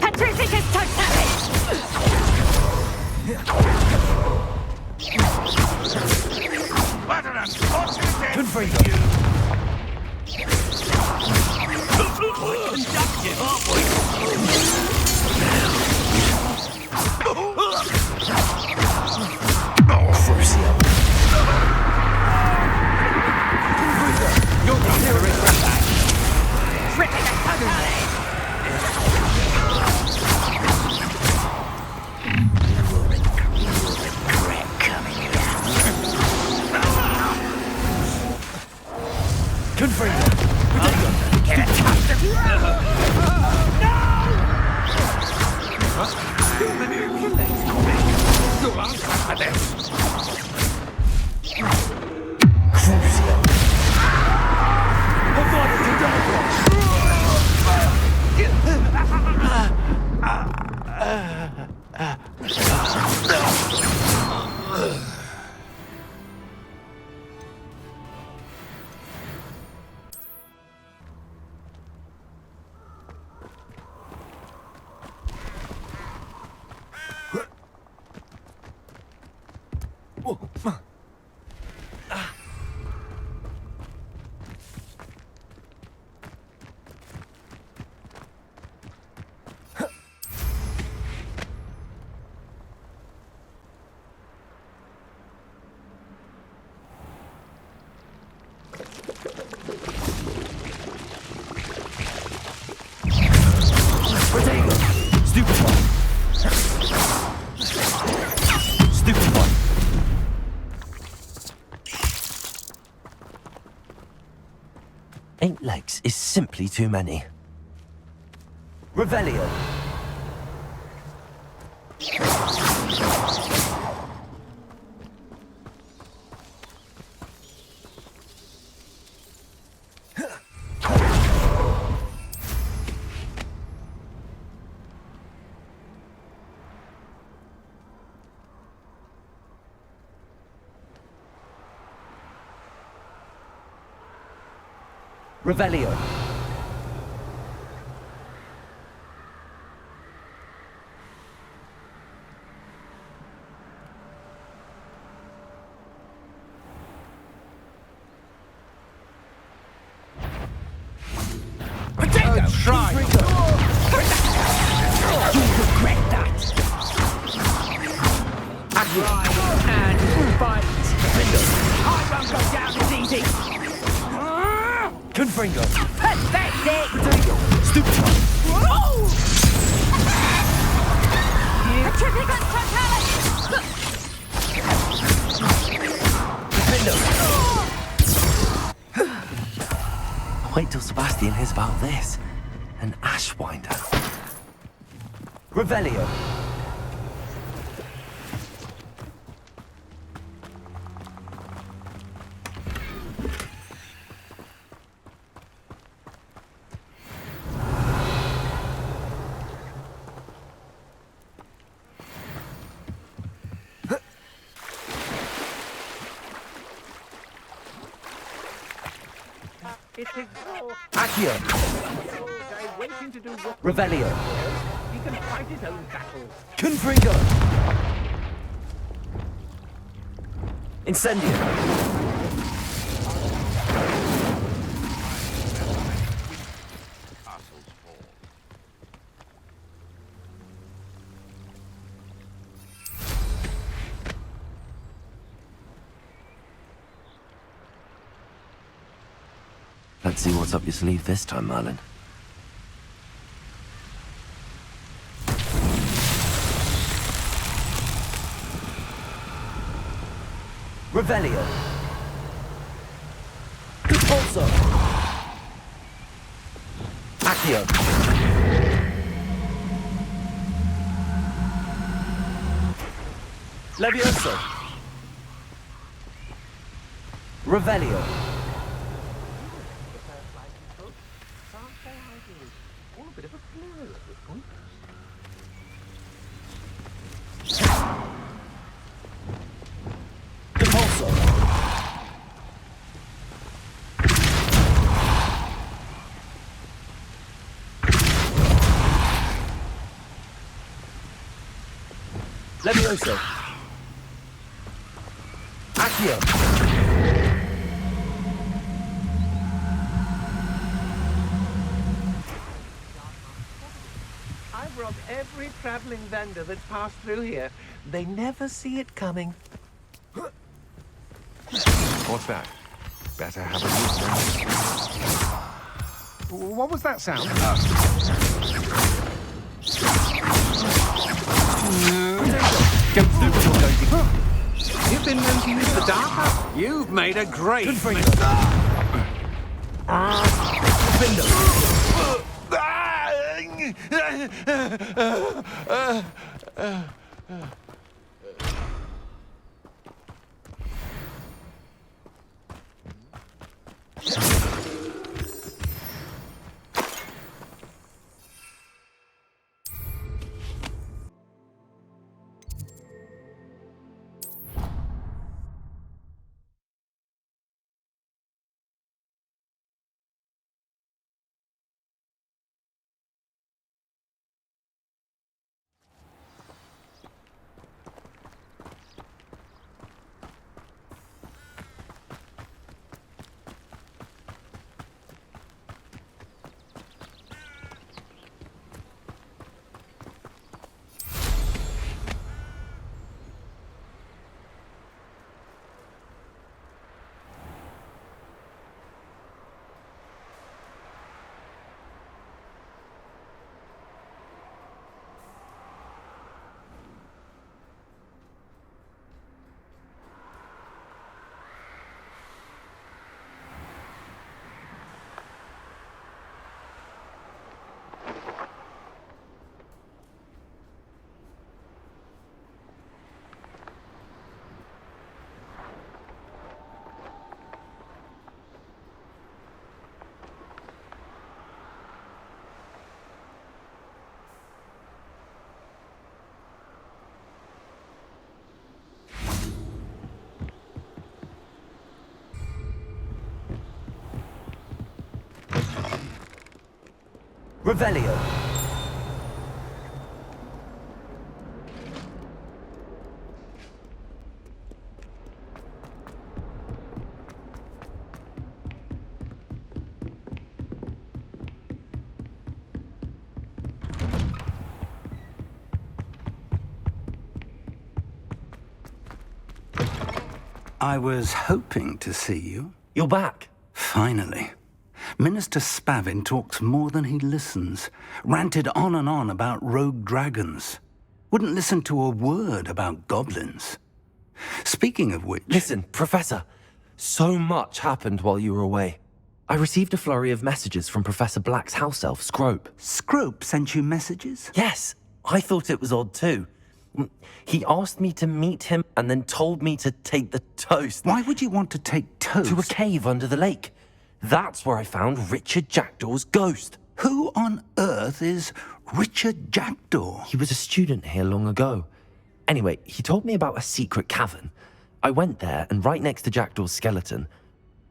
[SPEAKER 11] Petrificus totalis!
[SPEAKER 17] What an unfortunate
[SPEAKER 1] Confringo.
[SPEAKER 17] Quite conductive, aren't we?
[SPEAKER 1] You're going to regret that.
[SPEAKER 11] Ripping a totalis!
[SPEAKER 1] Confringo.
[SPEAKER 17] You'll answer for this.
[SPEAKER 1] Stupid one. Stupid one.
[SPEAKER 5] 8 legs is simply too many. Revelio. Revelio.
[SPEAKER 17] Potato!
[SPEAKER 1] Try.
[SPEAKER 11] You'll regret that!
[SPEAKER 1] Try and bite.
[SPEAKER 11] I won't go down as easy!
[SPEAKER 1] Confringo.
[SPEAKER 11] Pathetic!
[SPEAKER 1] Stupid one.
[SPEAKER 11] Whoa!
[SPEAKER 8] Petrificus totalis!
[SPEAKER 5] Wait till Sebastian hears about this. An Ashwinder. Revelio.
[SPEAKER 3] It is
[SPEAKER 5] Accio.
[SPEAKER 3] waiting to do what
[SPEAKER 5] Revelio.
[SPEAKER 3] he can fight his own battles.
[SPEAKER 5] Confringo. Incendio. Let's see what's up your sleeve this time, Merlin. Revelio. Repulso. Accio. Levioso. Revelio. Repulso. Levioso. Accio.
[SPEAKER 16] I've robbed every traveling vendor that's passed through here. They never see it coming.
[SPEAKER 17] What's that? Better have a look then. What was that sound?
[SPEAKER 16] You've been known to use the dark? You've made a great mistake.
[SPEAKER 5] Revelio.
[SPEAKER 18] I was hoping to see you.
[SPEAKER 5] You're back.
[SPEAKER 18] Finally. Minister Spavin talks more than he listens. Ranted on and on about rogue dragons. Wouldn't listen to a word about goblins. Speaking of which...
[SPEAKER 5] Listen, Professor. So much happened while you were away. I received a flurry of messages from Professor Black's house elf, Scrope.
[SPEAKER 18] Scrope sent you messages?
[SPEAKER 5] Yes. I thought it was odd too. He asked me to meet him and then told me to take the toast.
[SPEAKER 18] Why would you want to take toast?
[SPEAKER 5] To a cave under the lake. That's where I found Richard Jackdaw's ghost.
[SPEAKER 18] Who on earth is Richard Jackdaw?
[SPEAKER 5] He was a student here long ago. Anyway, he told me about a secret cavern. I went there, and right next to Jackdaw's skeleton,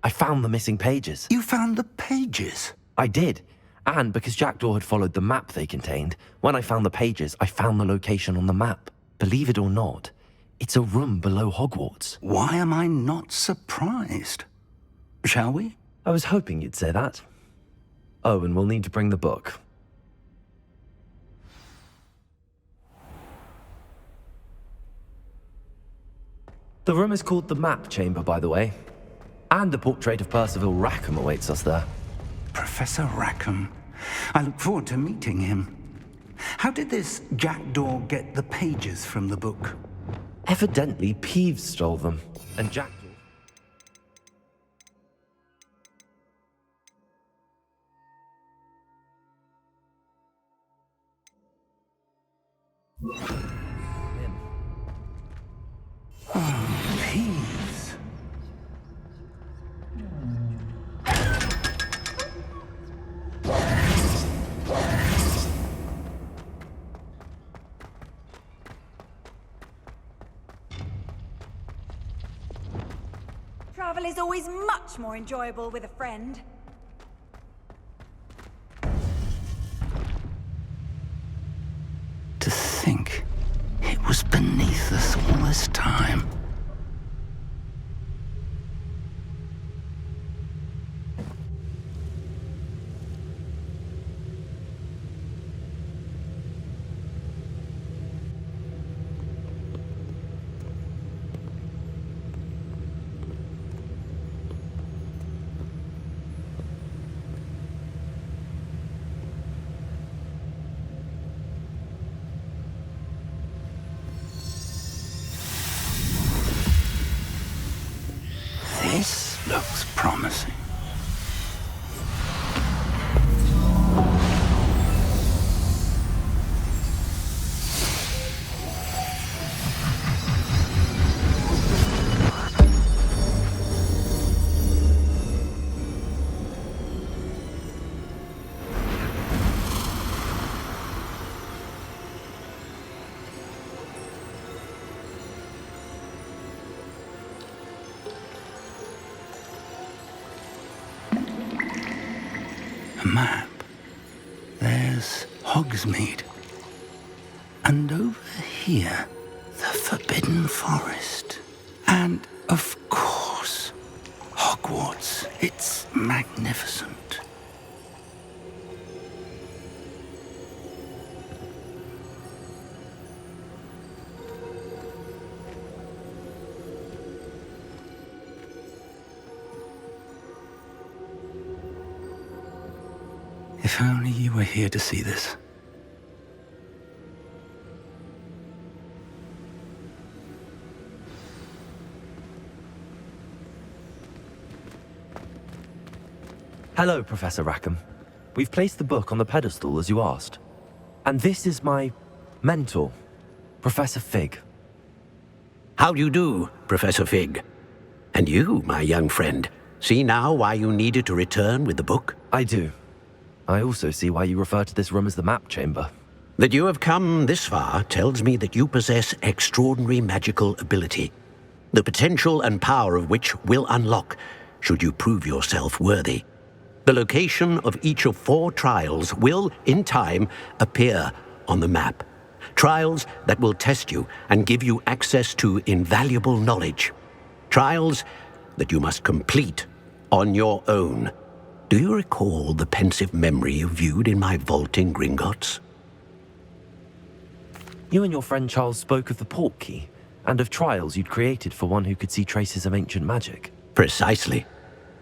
[SPEAKER 5] I found the missing pages.
[SPEAKER 18] You found the pages?
[SPEAKER 5] I did. And because Jackdaw had followed the map they contained, when I found the pages, I found the location on the map. Believe it or not, it's a room below Hogwarts.
[SPEAKER 18] Why am I not surprised? Shall we?
[SPEAKER 5] I was hoping you'd say that. Oh, and we'll need to bring the book. The room is called the Map Chamber, by the way. And a portrait of Percival Rackham awaits us there.
[SPEAKER 18] Professor Rackham. I look forward to meeting him. How did this Jackdaw get the pages from the book?
[SPEAKER 5] Evidently, Peeves stole them, and Jackdaw...
[SPEAKER 18] Peeves.
[SPEAKER 4] Travel is always much more enjoyable with a friend.
[SPEAKER 18] To think it was beneath us all this time. This looks promising. A map. There's Hogsmeade. And over here, the Forbidden Forest. And, of course, Hogwarts. It's magnificent. If only you were here to see this.
[SPEAKER 5] Hello, Professor Rackham. We've placed the book on the pedestal as you asked. And this is my mentor, Professor Fig.
[SPEAKER 2] How do you do, Professor Fig? And you, my young friend, see now why you needed to return with the book?
[SPEAKER 5] I do. I also see why you refer to this room as the map chamber.
[SPEAKER 2] That you have come this far tells me that you possess extraordinary magical ability, the potential and power of which will unlock should you prove yourself worthy. The location of each of 4 trials will, in time, appear on the map. Trials that will test you and give you access to invaluable knowledge. Trials that you must complete on your own. Do you recall the pensive memory you viewed in my vault in Gringotts?
[SPEAKER 5] You and your friend Charles spoke of the port key, and of trials you'd created for one who could see traces of ancient magic.
[SPEAKER 2] Precisely.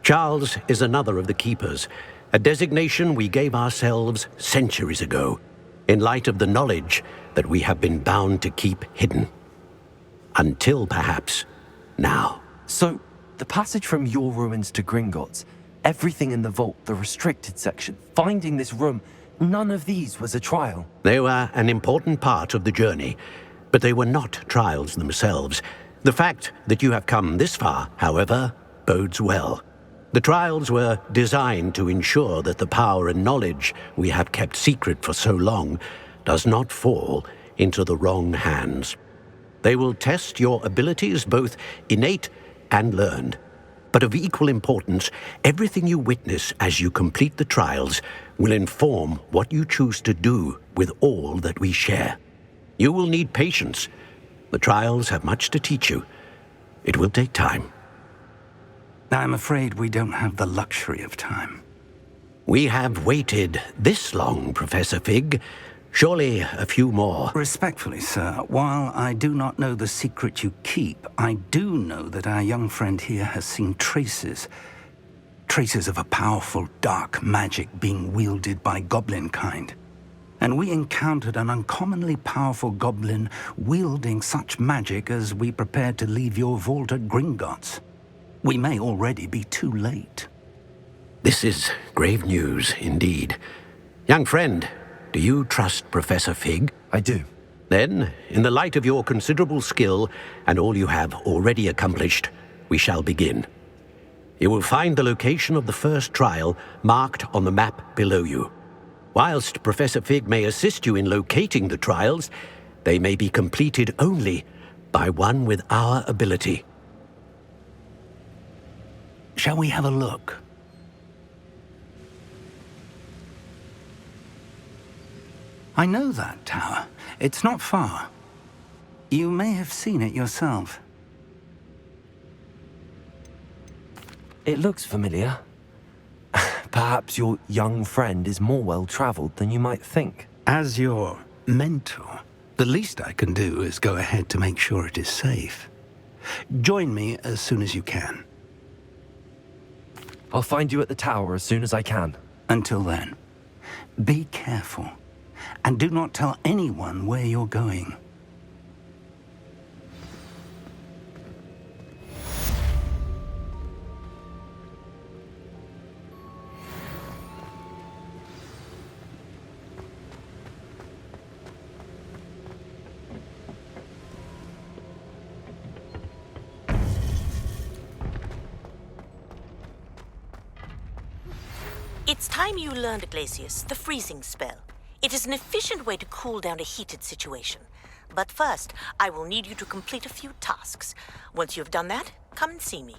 [SPEAKER 2] Charles is another of the Keepers, a designation we gave ourselves centuries ago, in light of the knowledge that we have been bound to keep hidden. Until, perhaps, now.
[SPEAKER 5] So, the passage from your ruins to Gringotts, everything in the vault, the restricted section, finding this room, none of these was a trial.
[SPEAKER 2] They were an important part of the journey, but they were not trials themselves. The fact that you have come this far, however, bodes well. The trials were designed to ensure that the power and knowledge we have kept secret for so long does not fall into the wrong hands. They will test your abilities, both innate and learned. But of equal importance, everything you witness as you complete the trials will inform what you choose to do with all that we share. You will need patience. The trials have much to teach you. It will take time.
[SPEAKER 18] I'm afraid we don't have the luxury of time.
[SPEAKER 2] We have waited this long, Professor Fig. Surely a few more.
[SPEAKER 18] Respectfully, sir, while I do not know the secret you keep, I do know that our young friend here has seen traces of a powerful dark magic being wielded by goblin kind. and we encountered an uncommonly powerful goblin wielding such magic as we prepared to leave your vault at Gringotts. We may already be too late.
[SPEAKER 2] This is grave news indeed. Young friend, do you trust Professor Fig?
[SPEAKER 5] I do.
[SPEAKER 2] Then, in the light of your considerable skill and all you have already accomplished, we shall begin. You will find the location of the first trial marked on the map below you. Whilst Professor Fig may assist you in locating the trials, they may be completed only by one with our ability.
[SPEAKER 18] Shall we have a look? I know that tower. It's not far. You may have seen it yourself.
[SPEAKER 5] It looks familiar. Perhaps your young friend is more well-traveled than you might think.
[SPEAKER 18] As your mentor, the least I can do is go ahead to make sure it is safe. Join me as soon as you can.
[SPEAKER 5] I'll find you at the tower as soon as I can.
[SPEAKER 18] Until then, be careful, and do not tell anyone where you're going.
[SPEAKER 19] It's time you learned, Glacius, the freezing spell. It is an efficient way to cool down a heated situation. But first, I will need you to complete a few tasks. Once you have done that, come and see me.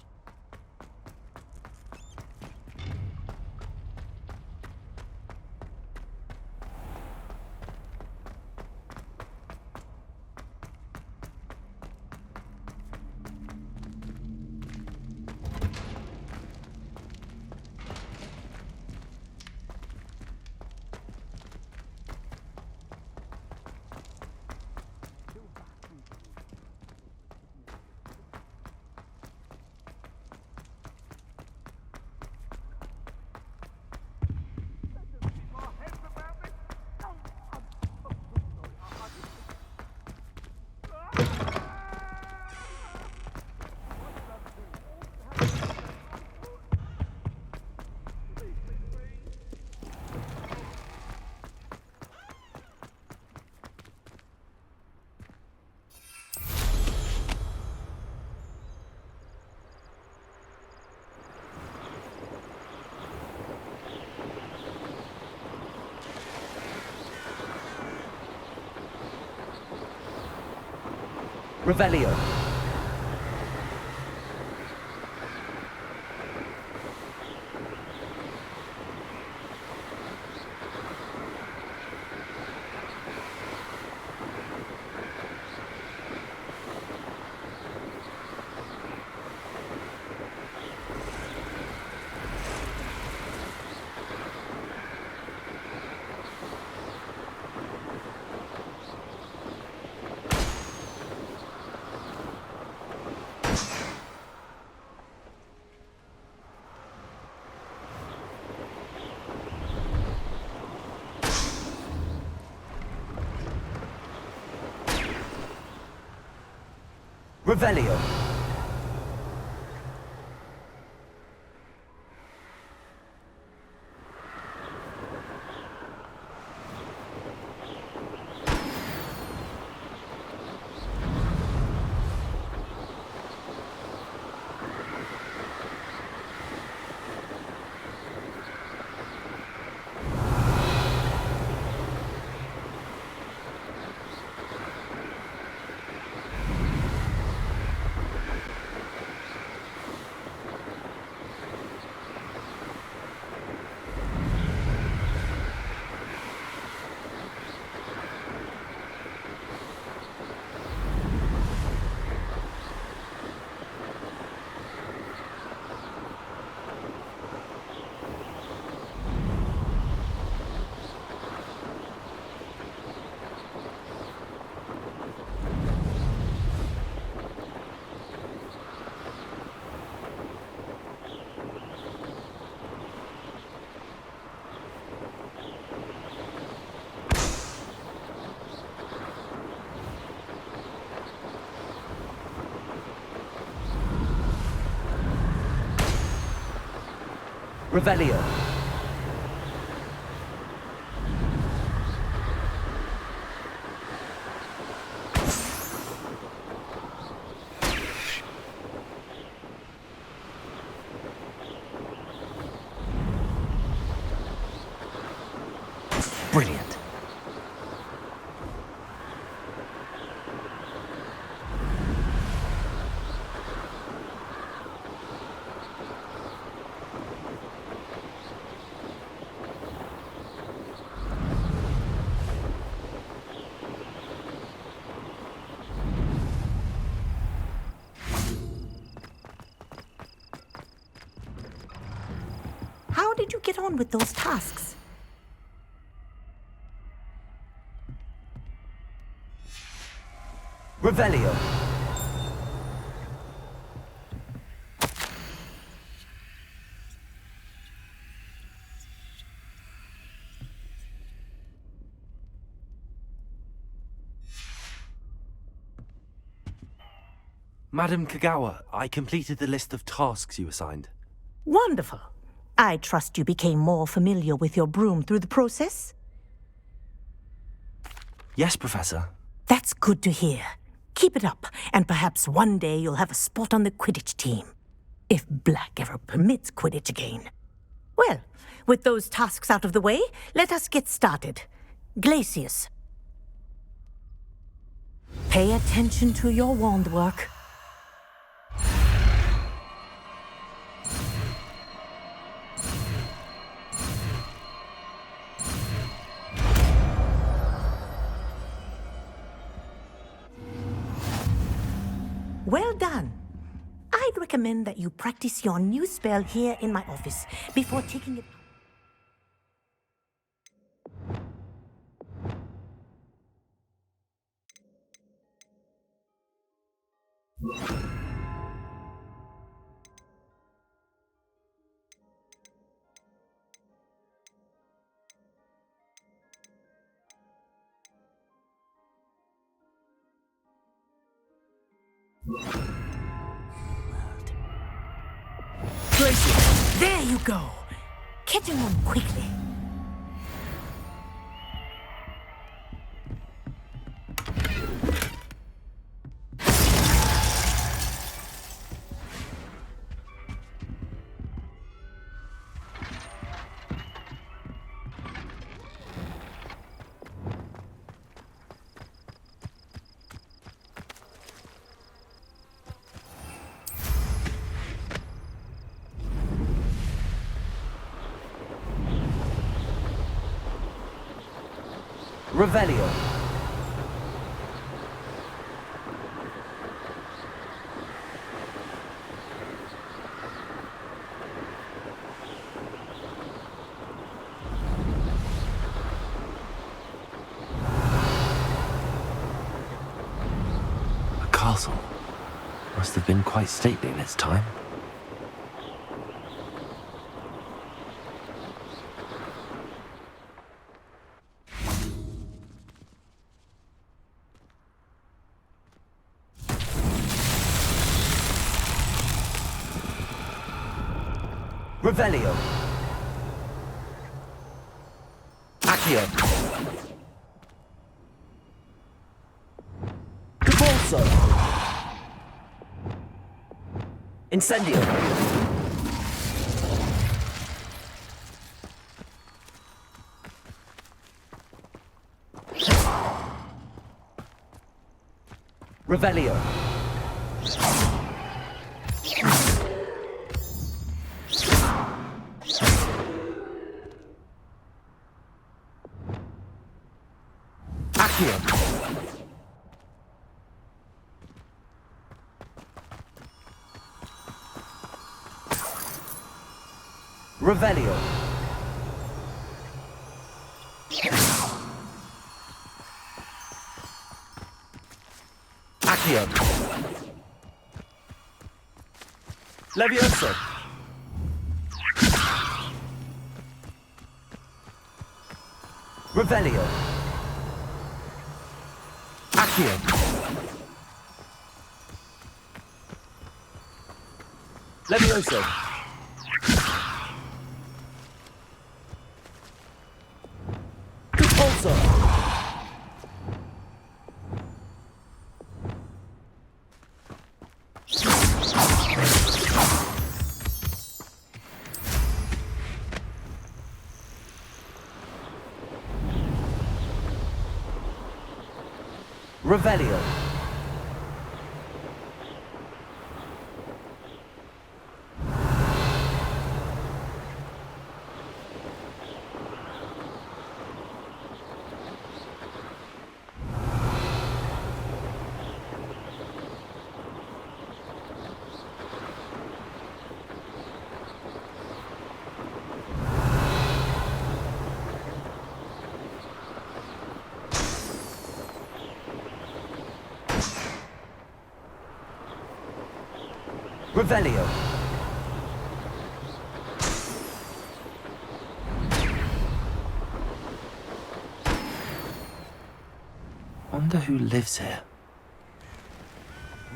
[SPEAKER 5] Revelio. Revelio. Revelio. Brilliant.
[SPEAKER 19] How did you get on with those tasks?
[SPEAKER 5] Revelio. Madam Kagawa, I completed the list of tasks you assigned.
[SPEAKER 19] Wonderful. I trust you became more familiar with your broom through the process?
[SPEAKER 5] Yes, Professor.
[SPEAKER 19] That's good to hear. Keep it up, and perhaps one day you'll have a spot on the Quidditch team. If Black ever permits Quidditch again. Well, with those tasks out of the way, let us get started. Glacius. Pay attention to your wand work. Well done. I'd recommend that you practice your new spell here in my office before taking it. Glacius, there you go. Catching on quickly.
[SPEAKER 5] Revelio. A castle. Must have been quite stately in its time. Revelio. Accio. Convulso. Incendio. Revelio. Accio. Revelio. Accio. Levioso. Revelio. Accio. Levioso. Revelio. Revelio. Wonder who lives here.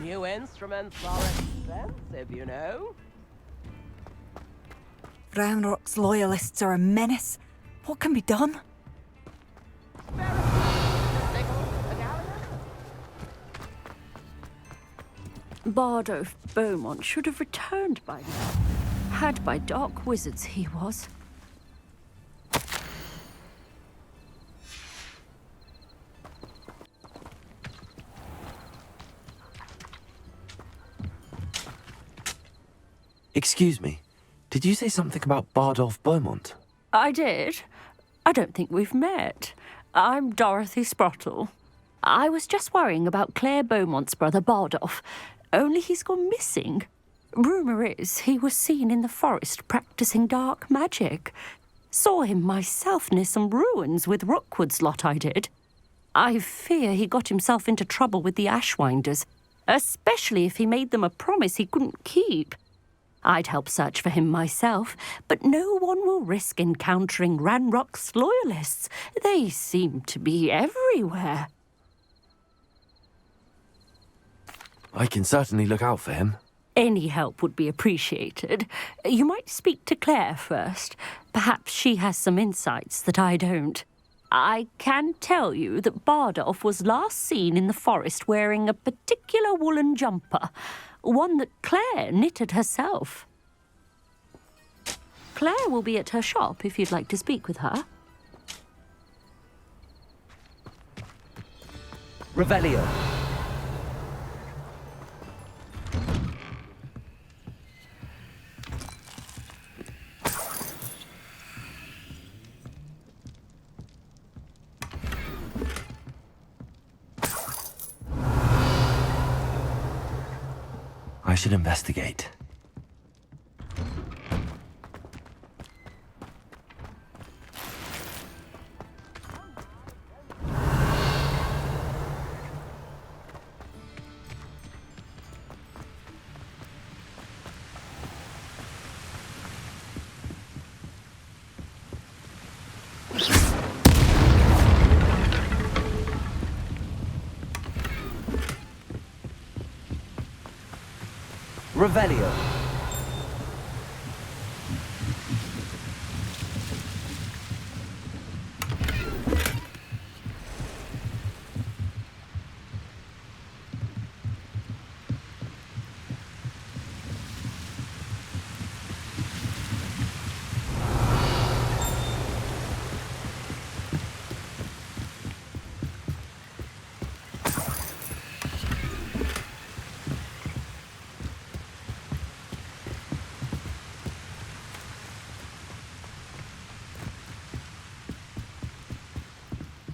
[SPEAKER 13] New instruments are expensive, you know.
[SPEAKER 4] Roundrock's loyalists are a menace. What can be done?
[SPEAKER 20] Bardo of Beaumont should have returned by now. Had by dark wizards he was.
[SPEAKER 5] Excuse me, did you say something about Bardolph Beaumont?
[SPEAKER 20] I did. I don't think we've met. I'm Dorothy Sprottle. I was just worrying about Claire Beaumont's brother Bardolph, only he's gone missing. Rumour is he was seen in the forest practicing dark magic. Saw him myself near some ruins with Rookwood's lot I did. I fear he got himself into trouble with the Ashwinders, especially if he made them a promise he couldn't keep. I'd help search for him myself, but no one will risk encountering Ranrock's loyalists. They seem to be everywhere.
[SPEAKER 5] I can certainly look out for him.
[SPEAKER 20] Any help would be appreciated. You might speak to Claire first. Perhaps she has some insights that I don't. I can tell you that Bardolph was last seen in the forest wearing a particular woolen jumper, one that Claire knitted herself. Claire will be at her shop if you'd like to speak with her.
[SPEAKER 5] Revelio. I should investigate. Revelio.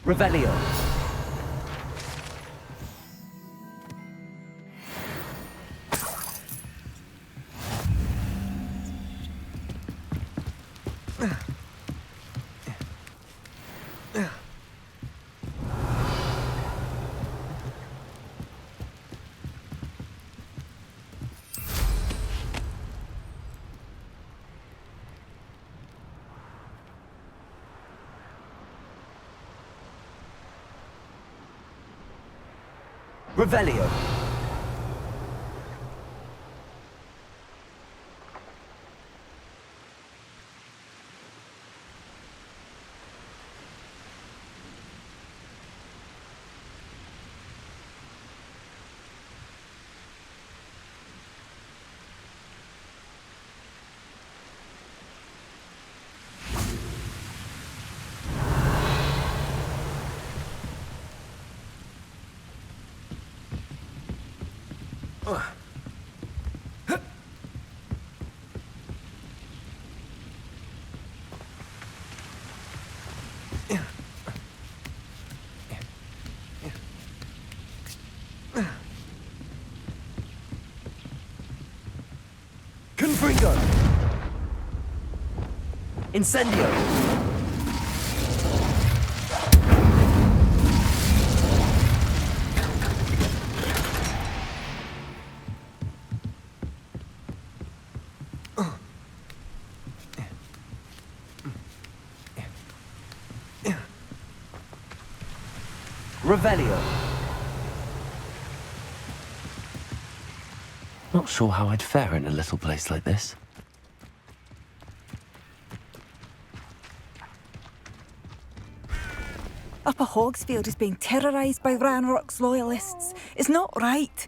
[SPEAKER 5] Revelio. Revelio. Confringo! Incendio! Revelio. Not sure how I'd fare in a little place like this.
[SPEAKER 4] Upper Hogsfield is being terrorised by Ranrock's loyalists. It's not right.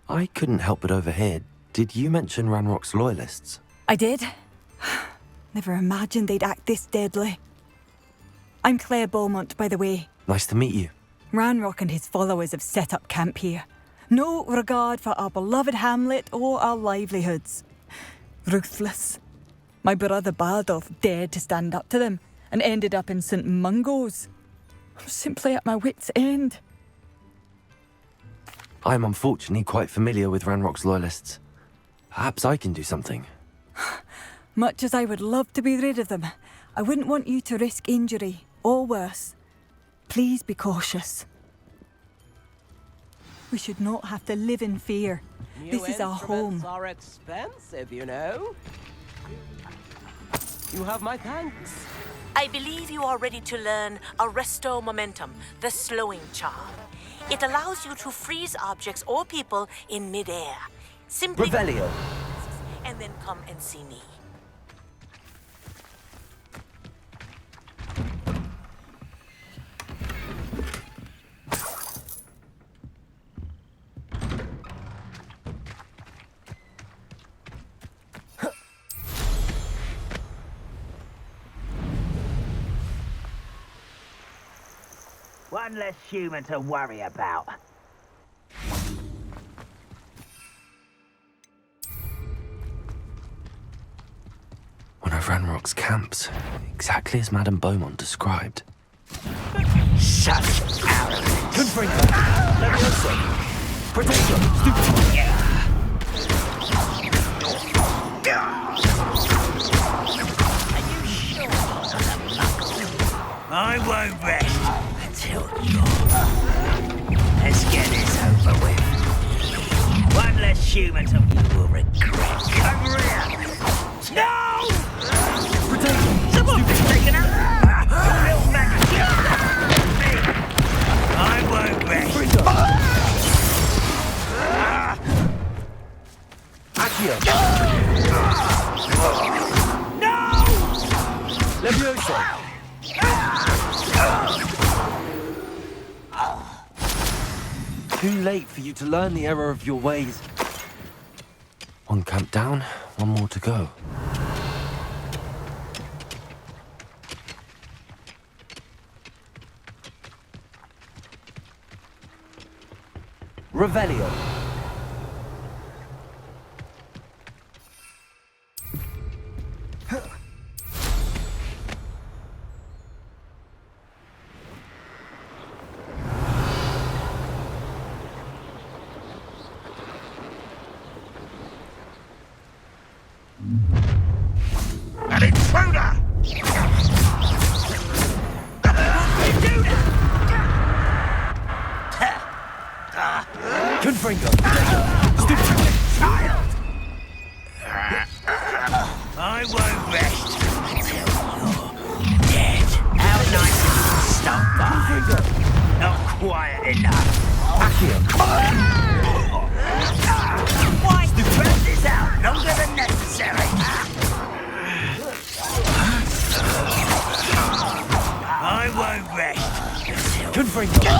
[SPEAKER 5] I couldn't help but overhear. Did you mention Ranrock's loyalists?
[SPEAKER 4] I did. Never imagined they'd act this deadly. I'm Claire Beaumont, by the way.
[SPEAKER 5] Nice to meet you.
[SPEAKER 4] Ranrock and his followers have set up camp here. No regard for our beloved hamlet or our livelihoods. Ruthless. My brother Bardolph dared to stand up to them and ended up in St. Mungo's. I'm simply at my wit's end.
[SPEAKER 5] I'm unfortunately quite familiar with Ranrock's loyalists. Perhaps I can do something.
[SPEAKER 4] Much as I would love to be rid of them, I wouldn't want you to risk injury, or worse. Please be cautious. We should not have to live in fear. This is our home.
[SPEAKER 13] Are expensive, you know. You have my thanks.
[SPEAKER 19] I believe you are ready to learn Arresto Momentum, the slowing charm. It allows you to freeze objects or people in midair. Simply
[SPEAKER 5] Revelio.
[SPEAKER 19] And then come and see me.
[SPEAKER 13] One less human to worry about.
[SPEAKER 5] One of Ranrock's camps, exactly as Madame Beaumont described.
[SPEAKER 13] Shut out!
[SPEAKER 5] Confringo! Levioso! Protection!
[SPEAKER 13] I won't rest until you're. Let's get this over with. One less human to you will regret. Come here! No! Someone's taken out! Little man! I won't rest.
[SPEAKER 5] Accio!
[SPEAKER 13] No!
[SPEAKER 5] Levioso! Too late for you to learn the error of your ways. One camp down, one more to go. Revelio.
[SPEAKER 13] An intruder!
[SPEAKER 5] Confringo!
[SPEAKER 13] Child! I won't rest until you're dead. How nice of you to stop by. Not quiet enough. Why drag this out longer than necessary? I won't rest until
[SPEAKER 5] Confringo!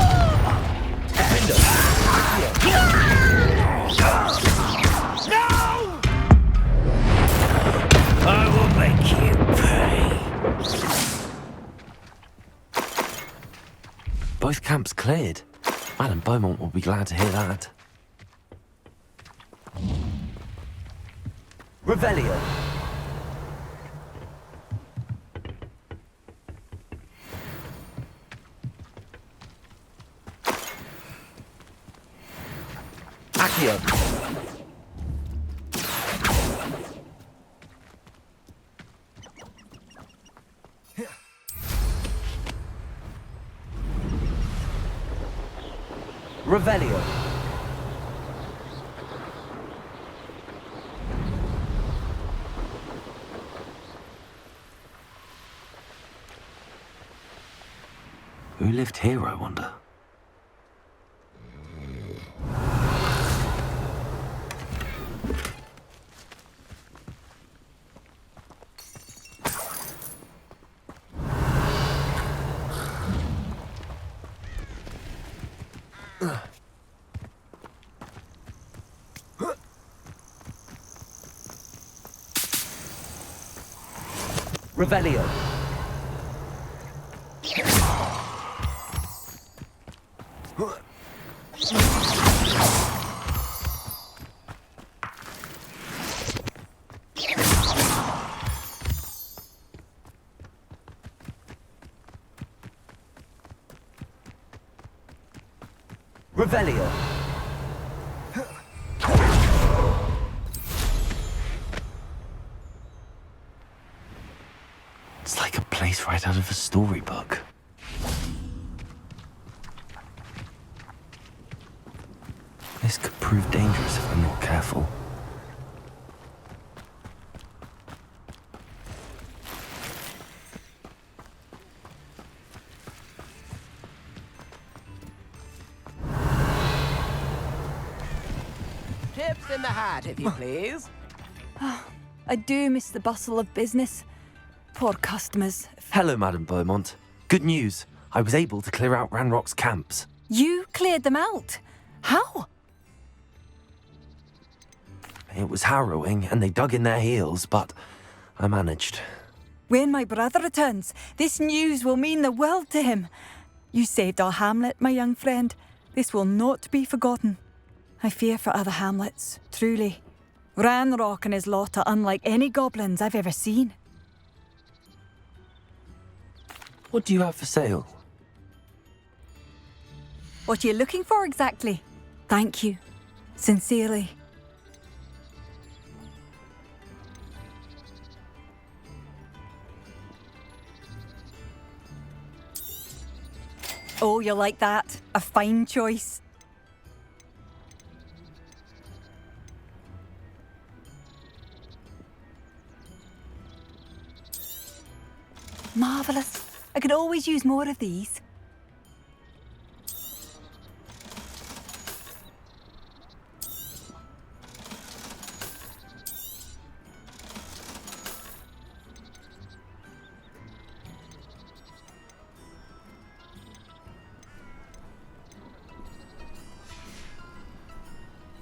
[SPEAKER 13] No! I will make you pay.
[SPEAKER 5] Both camps cleared. Madame Beaumont will be glad to hear that. Revelio. Accio. Revelio. Who lived here, I wonder? Revelio. Revelio. It's like a place right out of a storybook. This could prove dangerous if I'm not careful.
[SPEAKER 11] Tips in the hat, if you please.
[SPEAKER 4] I do miss the bustle of business. Poor customers.
[SPEAKER 5] Hello, Madame Beaumont. Good news. I was able to clear out Ranrock's camps.
[SPEAKER 4] You cleared them out? How?
[SPEAKER 5] It was harrowing, and they dug in their heels, but I managed.
[SPEAKER 4] When my brother returns, this news will mean the world to him. You saved our hamlet, my young friend. This will not be forgotten. I fear for other hamlets, truly. Ranrock and his lot are unlike any goblins I've ever seen.
[SPEAKER 5] What do you have for sale?
[SPEAKER 4] What are you looking for exactly? Thank you. Sincerely. Oh, you like that? A fine choice. Marvellous. I could always use more of these.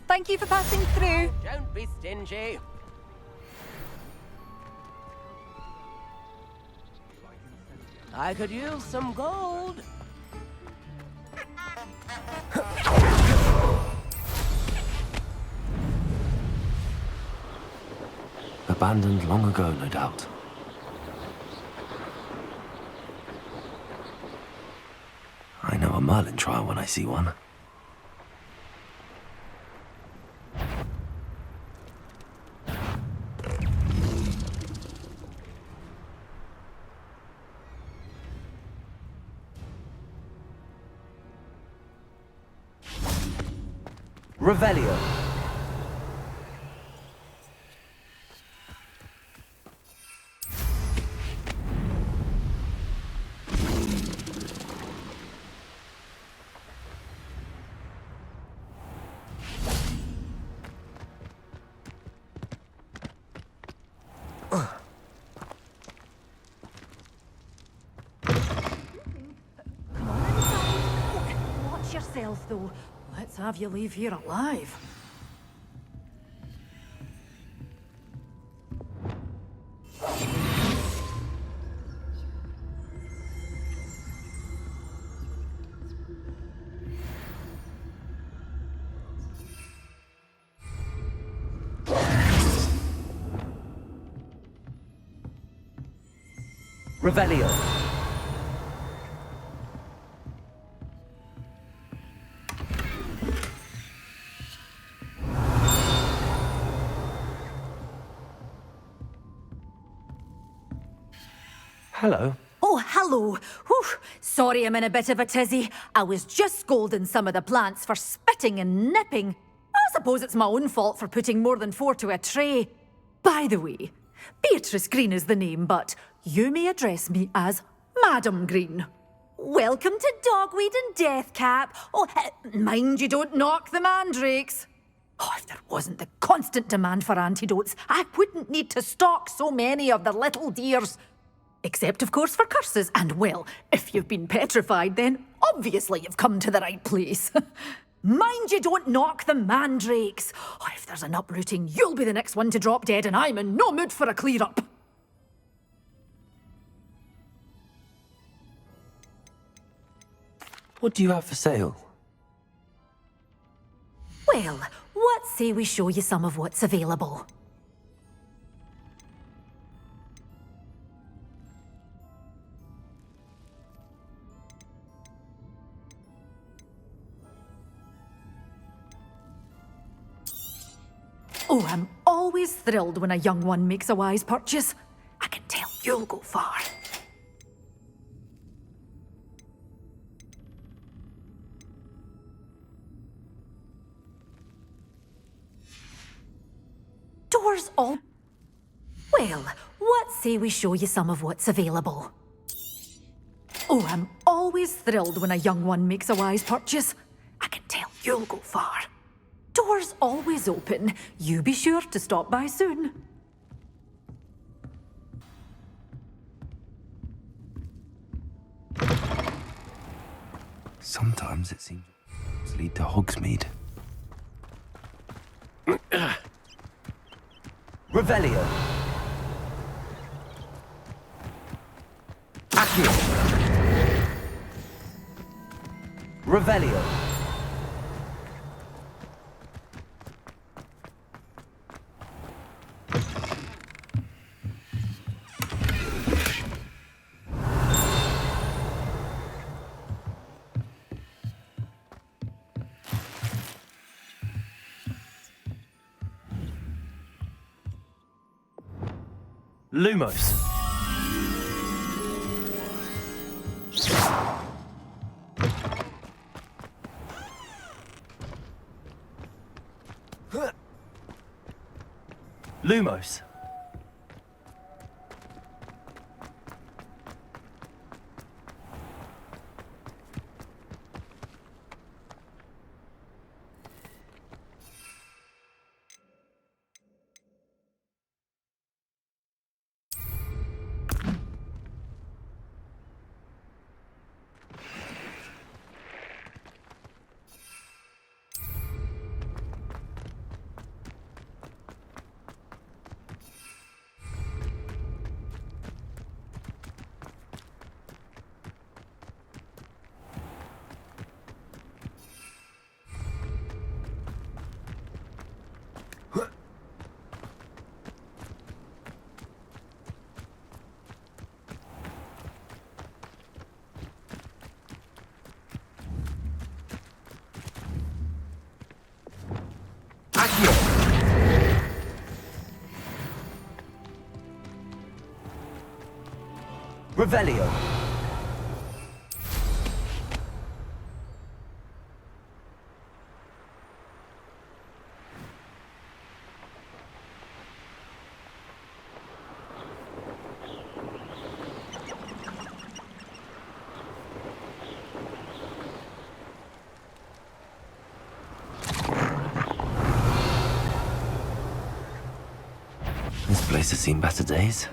[SPEAKER 4] Thank you for passing through.
[SPEAKER 11] Don't be stingy. I could use some gold.
[SPEAKER 5] Abandoned long ago, no doubt. I know a Merlin trial when I see one. Revelio.
[SPEAKER 10] Watch yourself, though. Let's have you leave here alive.
[SPEAKER 5] Revelio. Hello.
[SPEAKER 21] Oh, hello. Whew. Sorry I'm in a bit of a tizzy. I was just scolding some of the plants for spitting and nipping. I suppose it's my own fault for putting more than 4 to a tray. By the way, Beatrice Green is the name, but you may address me as Madam Green. Welcome to Dogweed and Deathcap. Oh, mind you don't knock the mandrakes. Oh, if there wasn't the constant demand for antidotes, I wouldn't need to stock so many of the little dears. Except, of course, for curses. And, well, if you've been petrified, then obviously you've come to the right place. Mind you don't knock the mandrakes. Oh, if there's an uprooting, you'll be the next one to drop dead, and I'm in no mood for a clear-up.
[SPEAKER 5] What do you have for sale?
[SPEAKER 21] Well, what say we show you some of what's available? Oh, I'm always thrilled when a young one makes a wise purchase. I can tell you'll go far. Doors all... Well, what say we show you some of what's available? Oh, I'm always thrilled when a young one makes a wise purchase. I can tell you'll go far. Doors always open. You be sure to stop by soon.
[SPEAKER 5] Sometimes it seems to lead to Hogsmeade. Revelio. Accio. Revelio.
[SPEAKER 1] Lumos. Lumos.
[SPEAKER 5] Revelio. This place has seen better days.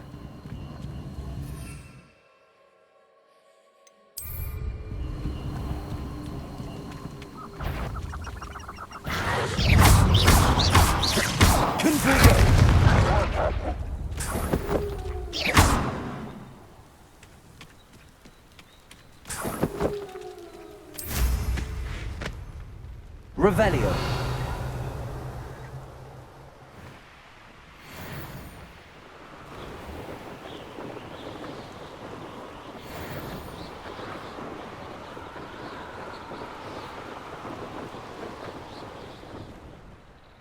[SPEAKER 5] Revelio.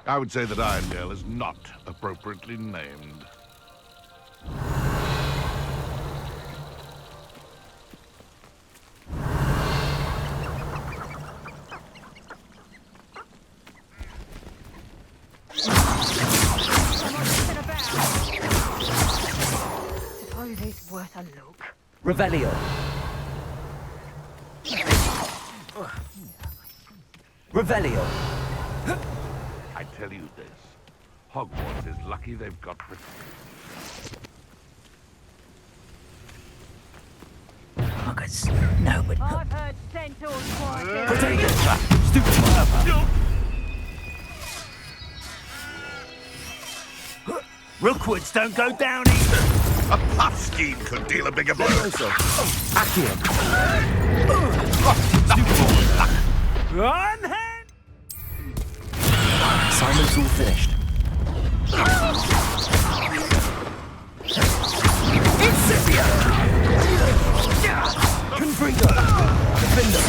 [SPEAKER 12] I would say that Irondale is not appropriately named.
[SPEAKER 7] Suppose it's worth a look.
[SPEAKER 5] Revelio. Revelio.
[SPEAKER 12] I tell you this, Hogwarts is lucky they've got...
[SPEAKER 13] Hogwarts. No, but...
[SPEAKER 7] I've heard centaurs quite...
[SPEAKER 5] Potatoes! Stupid mother!
[SPEAKER 13] Rookwoods don't go down easy.
[SPEAKER 12] A puff scheme could deal a bigger blow.
[SPEAKER 5] Accio.
[SPEAKER 13] On hand!
[SPEAKER 5] Simon's all finished.
[SPEAKER 13] Incipio!
[SPEAKER 5] Confringo! Defender!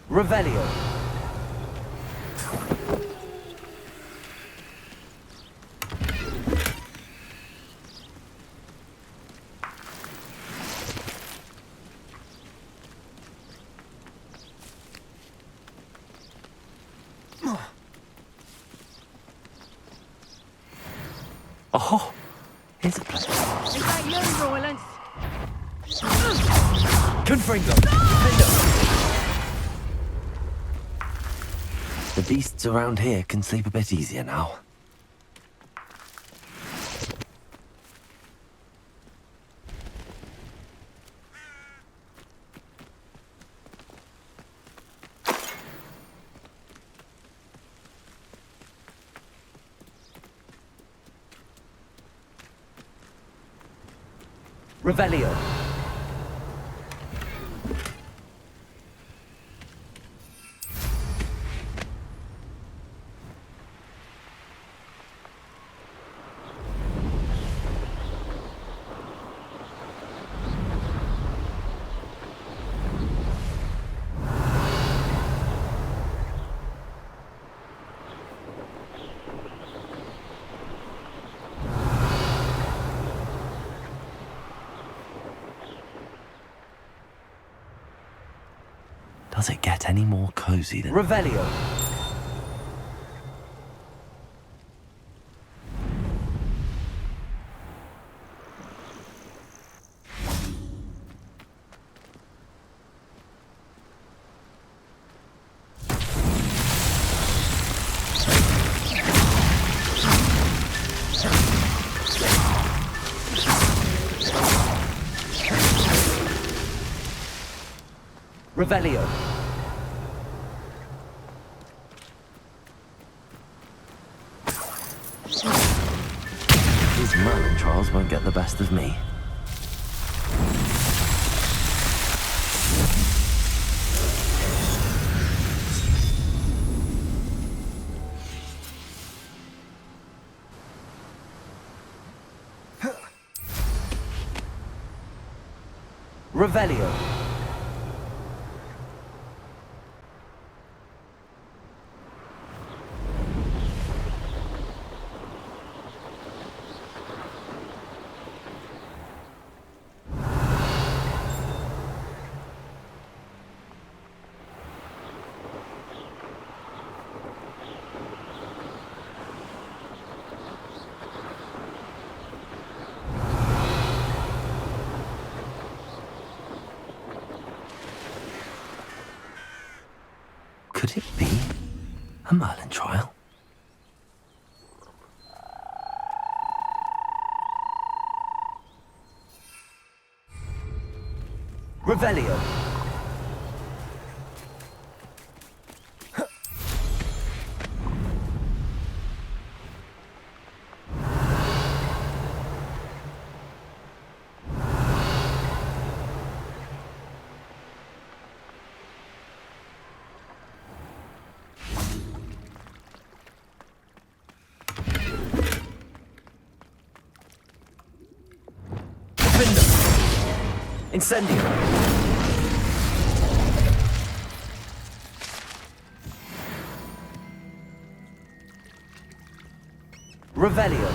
[SPEAKER 5] Revelio. Oh, here's a place.
[SPEAKER 7] Is that you, Roylance?
[SPEAKER 5] Confringo. The beasts around here can sleep a bit easier now. Revelio. Does it get any more cozy than... Revelio. Revelio. These Merlin trials won't get the best of me. Revelio. Could it be a Merlin trial? Revelio.
[SPEAKER 6] Incendio. Revelio.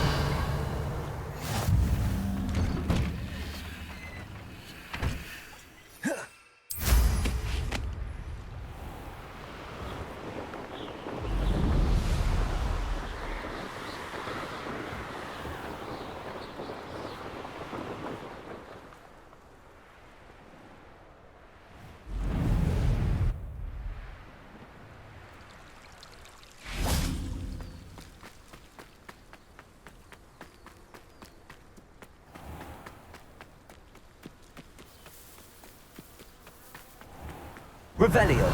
[SPEAKER 6] Revelio.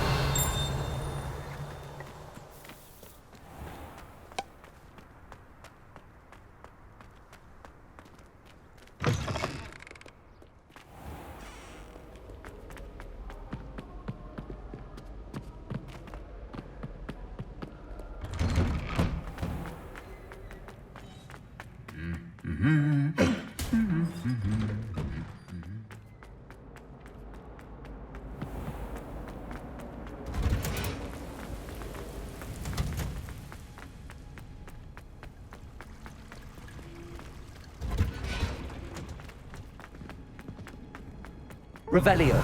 [SPEAKER 6] Revelio.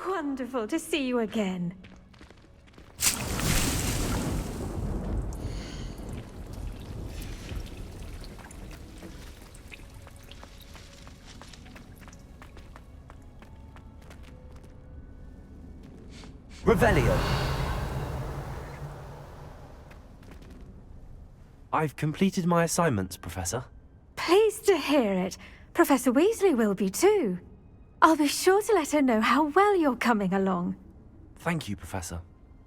[SPEAKER 14] Wonderful to see you again.
[SPEAKER 6] Revelio. I've completed my assignments, Professor.
[SPEAKER 14] Pleased to hear it. Professor Weasley will be too. I'll be sure to let her know how well you're coming along.
[SPEAKER 6] Thank you, Professor.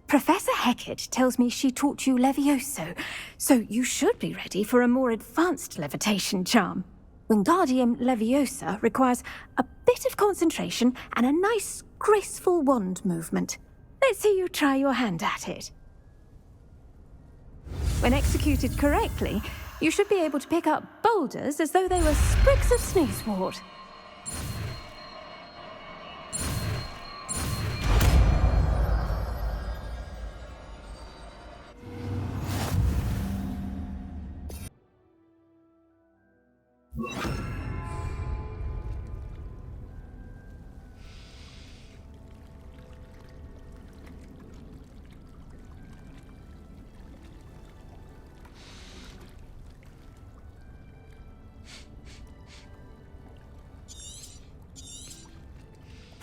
[SPEAKER 14] Professor Hecat tells me she taught you Levioso, so you should be ready for a more advanced levitation charm. Wingardium Leviosa requires a bit of concentration and a nice, graceful wand movement. Let's see you try your hand at it. When executed correctly, you should be able to pick up boulders as though they were sprigs of sneezewort.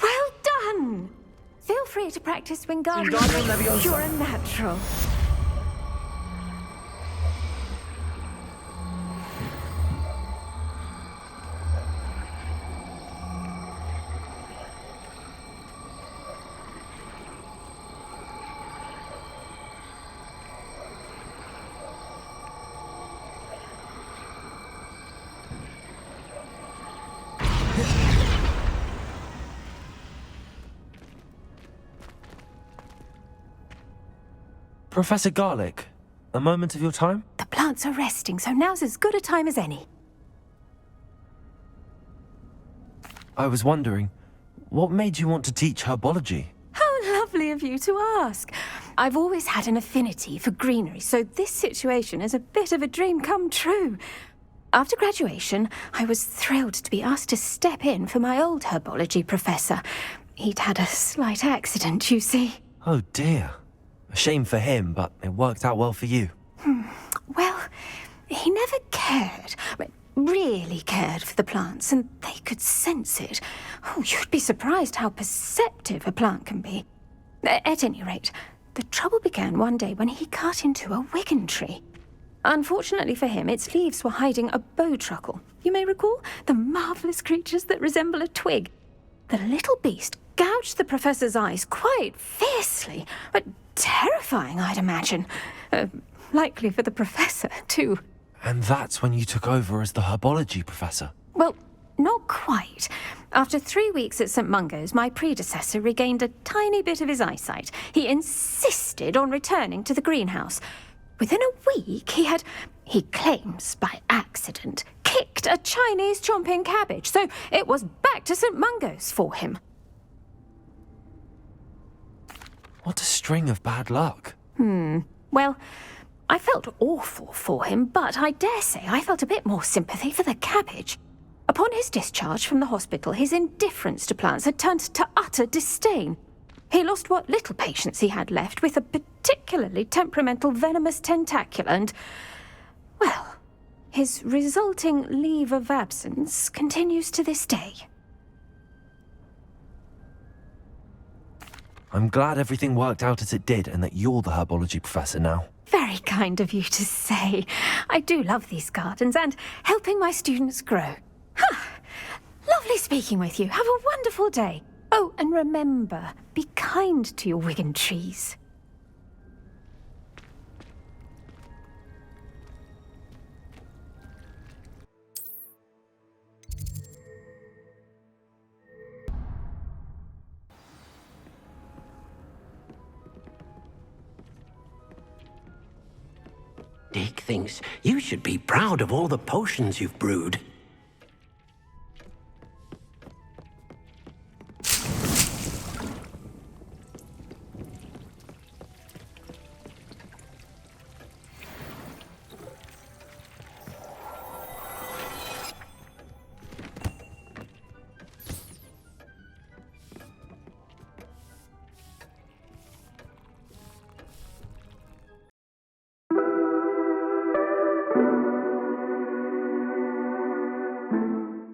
[SPEAKER 14] Well done! Feel free to practice Wingardium Leviosa. You're a natural.
[SPEAKER 6] Professor Garlick, a moment of your time?
[SPEAKER 14] The plants are resting, so now's as good a time as any.
[SPEAKER 6] I was wondering, what made you want to teach herbology?
[SPEAKER 14] How lovely of you to ask. I've always had an affinity for greenery, so this situation is a bit of a dream come true. After graduation, I was thrilled to be asked to step in for my old herbology professor. He'd had a slight accident, you see.
[SPEAKER 6] Oh dear. A shame for him, but it worked out well for you.
[SPEAKER 14] Well, he never cared, really cared for the plants, and they could sense it. Oh, you'd be surprised how perceptive a plant can be. At any rate, the trouble began one day when he cut into a Wigan tree.
[SPEAKER 9] Unfortunately for him, its leaves were hiding a bowtruckle. You may recall the marvellous creatures that resemble a twig. The little beast gouged the professor's eyes quite fiercely, but terrifying, I'd imagine. Likely for the professor, too.
[SPEAKER 5] And that's when you took over as the Herbology professor?
[SPEAKER 9] Well, not quite. After 3 weeks at St. Mungo's, my predecessor regained a tiny bit of his eyesight. He insisted on returning to the greenhouse. Within a week, he claims by accident, kicked a Chinese chomping cabbage, so it was back to St. Mungo's for him.
[SPEAKER 5] What a string of bad luck.
[SPEAKER 9] Well, I felt awful for him, but I dare say I felt a bit more sympathy for the cabbage. Upon his discharge from the hospital, his indifference to plants had turned to utter disdain. He lost what little patience he had left with a particularly temperamental venomous tentacula and, well, his resulting leave of absence continues to this day.
[SPEAKER 5] I'm glad everything worked out as it did and that you're the Herbology professor now.
[SPEAKER 9] Very kind of you to say. I do love these gardens and helping my students grow. Lovely speaking with you. Have a wonderful day. Oh, and remember, be kind to your Wigan trees.
[SPEAKER 2] Dick thinks you should be proud of all the potions you've brewed.